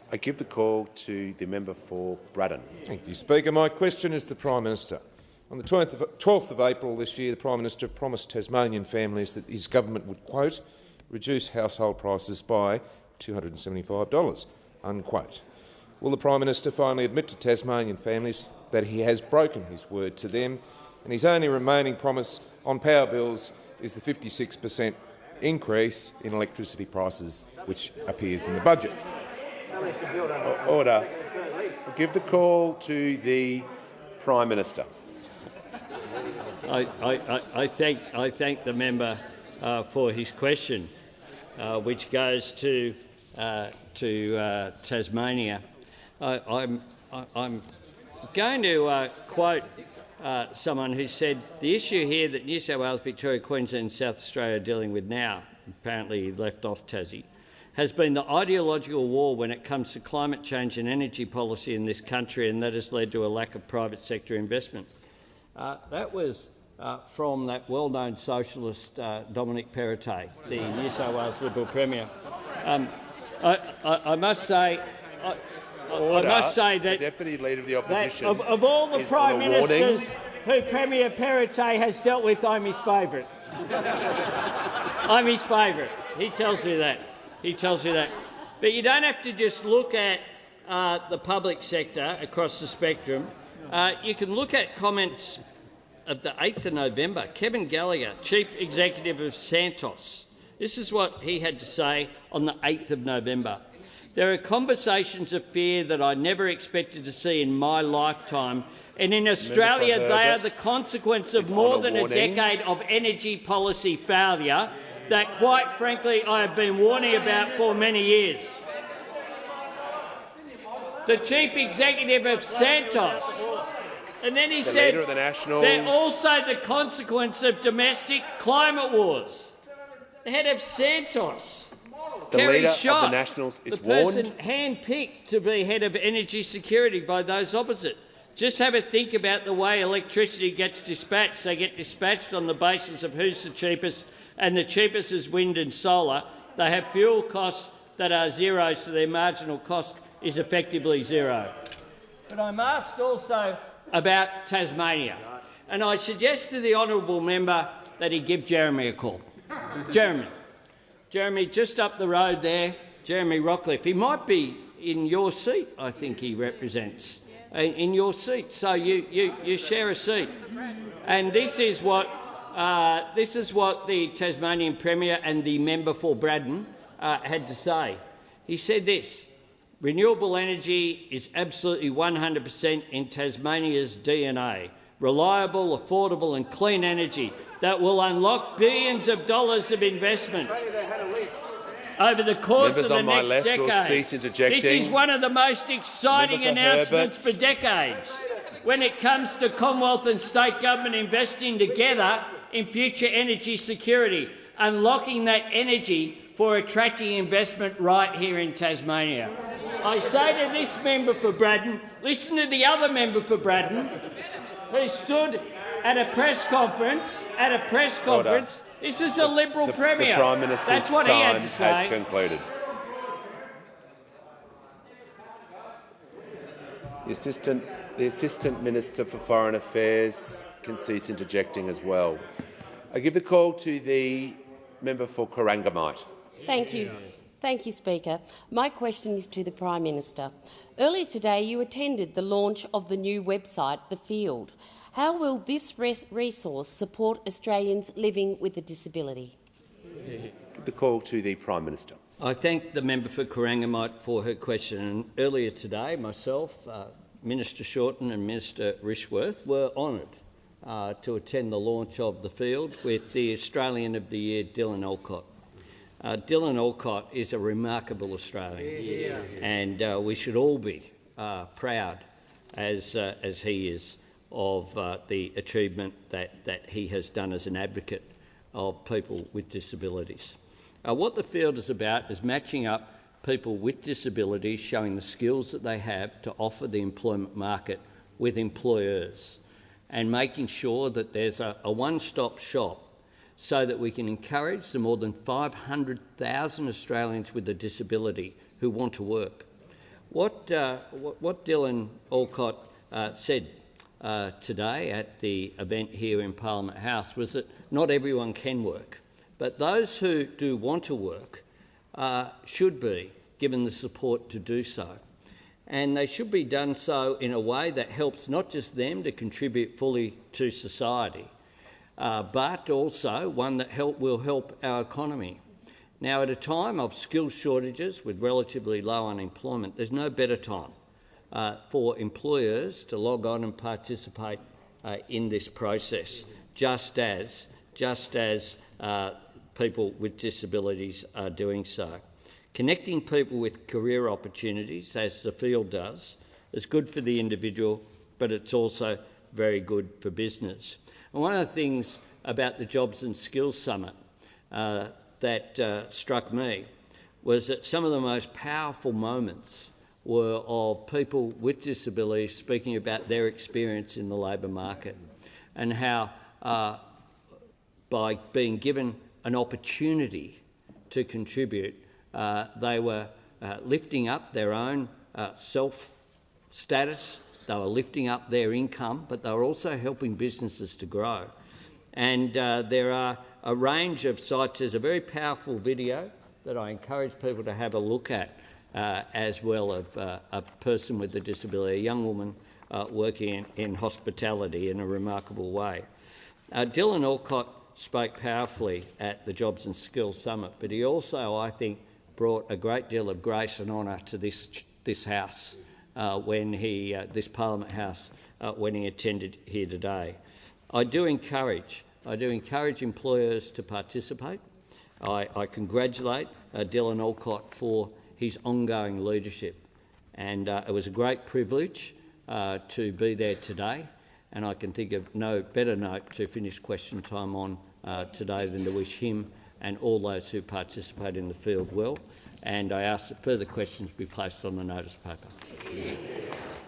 I give the call to the member for Braddon. Thank you, Speaker. My question is to the Prime Minister. On the 12th of April this year, the Prime Minister promised Tasmanian families that his government would, quote, reduce household prices by $275, unquote. Will the Prime Minister finally admit to Tasmanian families that he has broken his word to them and his only remaining promise on power bills is the 56% increase in electricity prices which appears in the budget? Order. I'll give the call to the Prime Minister. I thank the member for his question, which goes to Tasmania. I'm going to quote someone who said the issue here that New South Wales, Victoria, Queensland and South Australia are dealing with now, apparently he left off Tassie, has been the ideological war when it comes to climate change and energy policy in this country, and that has led to a lack of private sector investment. That was from that well-known socialist Dominic Perrottet, the New South Wales Liberal Premier. I must say that the Deputy Leader of the Opposition of all the Prime Ministers who Premier Perrottet has dealt with, I'm his favourite. I'm his favourite. He tells you that. He tells you that. But you don't have to just look at the public sector across the spectrum. You can look at comments of the 8th of November. Kevin Gallagher, Chief Executive of Santos. This is what he had to say on the 8th of November. There are conversations of fear that I never expected to see in my lifetime, and in Australia they are the consequence of more than a decade of energy policy failure that, quite frankly, I have been warning about for many years. the chief executive of Santos. And then he said Leader of the Nationals. they're also the consequence of domestic climate wars. The head of Santos, The Kerry Leader Schott, of the Nationals is the person warned. handpicked to be head of energy security by those opposite. Just have a think about the way electricity gets dispatched. They get dispatched on the basis of who's the cheapest, and the cheapest is wind and solar. They have fuel costs that are zero, so their marginal cost is effectively zero. But I'm asked also about Tasmania, and I suggest to the honourable member that he give Jeremy a call. Jeremy, just up the road there, Jeremy Rockcliffe. He might be in your seat, I think he represents, in your seat, so you share a seat. And this is what the Tasmanian Premier and the member for Braddon had to say. He said this: renewable energy is absolutely 100% in Tasmania's DNA. Reliable, affordable and clean energy that will unlock billions of dollars of investment over the course Members of the on my next left decade. will cease interjecting. This is one of the most exciting Member for announcements Herbert. for decades when it comes to Commonwealth and state government investing together in future energy security, unlocking that energy for attracting investment right here in Tasmania. I say to this member for Braddon, listen to the other member for Braddon who stood at a press conference. This is a Liberal Premier. The Prime Minister's That's what he had time to say. has concluded. The Assistant Minister for Foreign Affairs can cease interjecting as well. I give the call to the member for Corangamite. Thank you. Thank you, Speaker. My question is to the Prime Minister. Earlier today you attended the launch of the new website, The Field. How will this resource support Australians living with a disability? Give the call to the Prime Minister. I thank the member for Corangamite for her question. And earlier today, myself, Minister Shorten and Minister Rishworth were honoured to attend the launch of The Field with the Australian of the Year, Dylan Alcott. Dylan Alcott is a remarkable Australian, and we should all be proud, as he is, of the achievement that he has done as an advocate of people with disabilities. What The Field is about is matching up people with disabilities, showing the skills that they have to offer the employment market with employers, and making sure that there's a one-stop shop so that we can encourage the more than 500,000 Australians with a disability who want to work. What Dylan Alcott said today at the event here in Parliament House was that not everyone can work, but those who do want to work should be given the support to do so. And they should be done so in a way that helps not just them to contribute fully to society, but also one that will help our economy. Now, at a time of skills shortages with relatively low unemployment, there's no better time for employers to log on and participate in this process, just as people with disabilities are doing so. Connecting people with career opportunities, as The Field does, is good for the individual, but it's also very good for business. And one of the things about the Jobs and Skills Summit that struck me was that some of the most powerful moments were of people with disabilities speaking about their experience in the labour market and how, by being given an opportunity to contribute, they were lifting up their own self-status, they were lifting up their income, but they were also helping businesses to grow. And there are a range of sites. There's a very powerful video that I encourage people to have a look at as well, of a person with a disability, a young woman working in hospitality in a remarkable way. Dylan Alcott spoke powerfully at the Jobs and Skills Summit, but he also, I think, brought a great deal of grace and honour to this House this Parliament House when he attended here today. I do encourage employers to participate. I congratulate Dylan Alcott for his ongoing leadership And it was a great privilege to be there today, and I can think of no better note to finish question time on today than to wish him and all those who participate in the field well. And I ask that further questions be placed on the notice paper.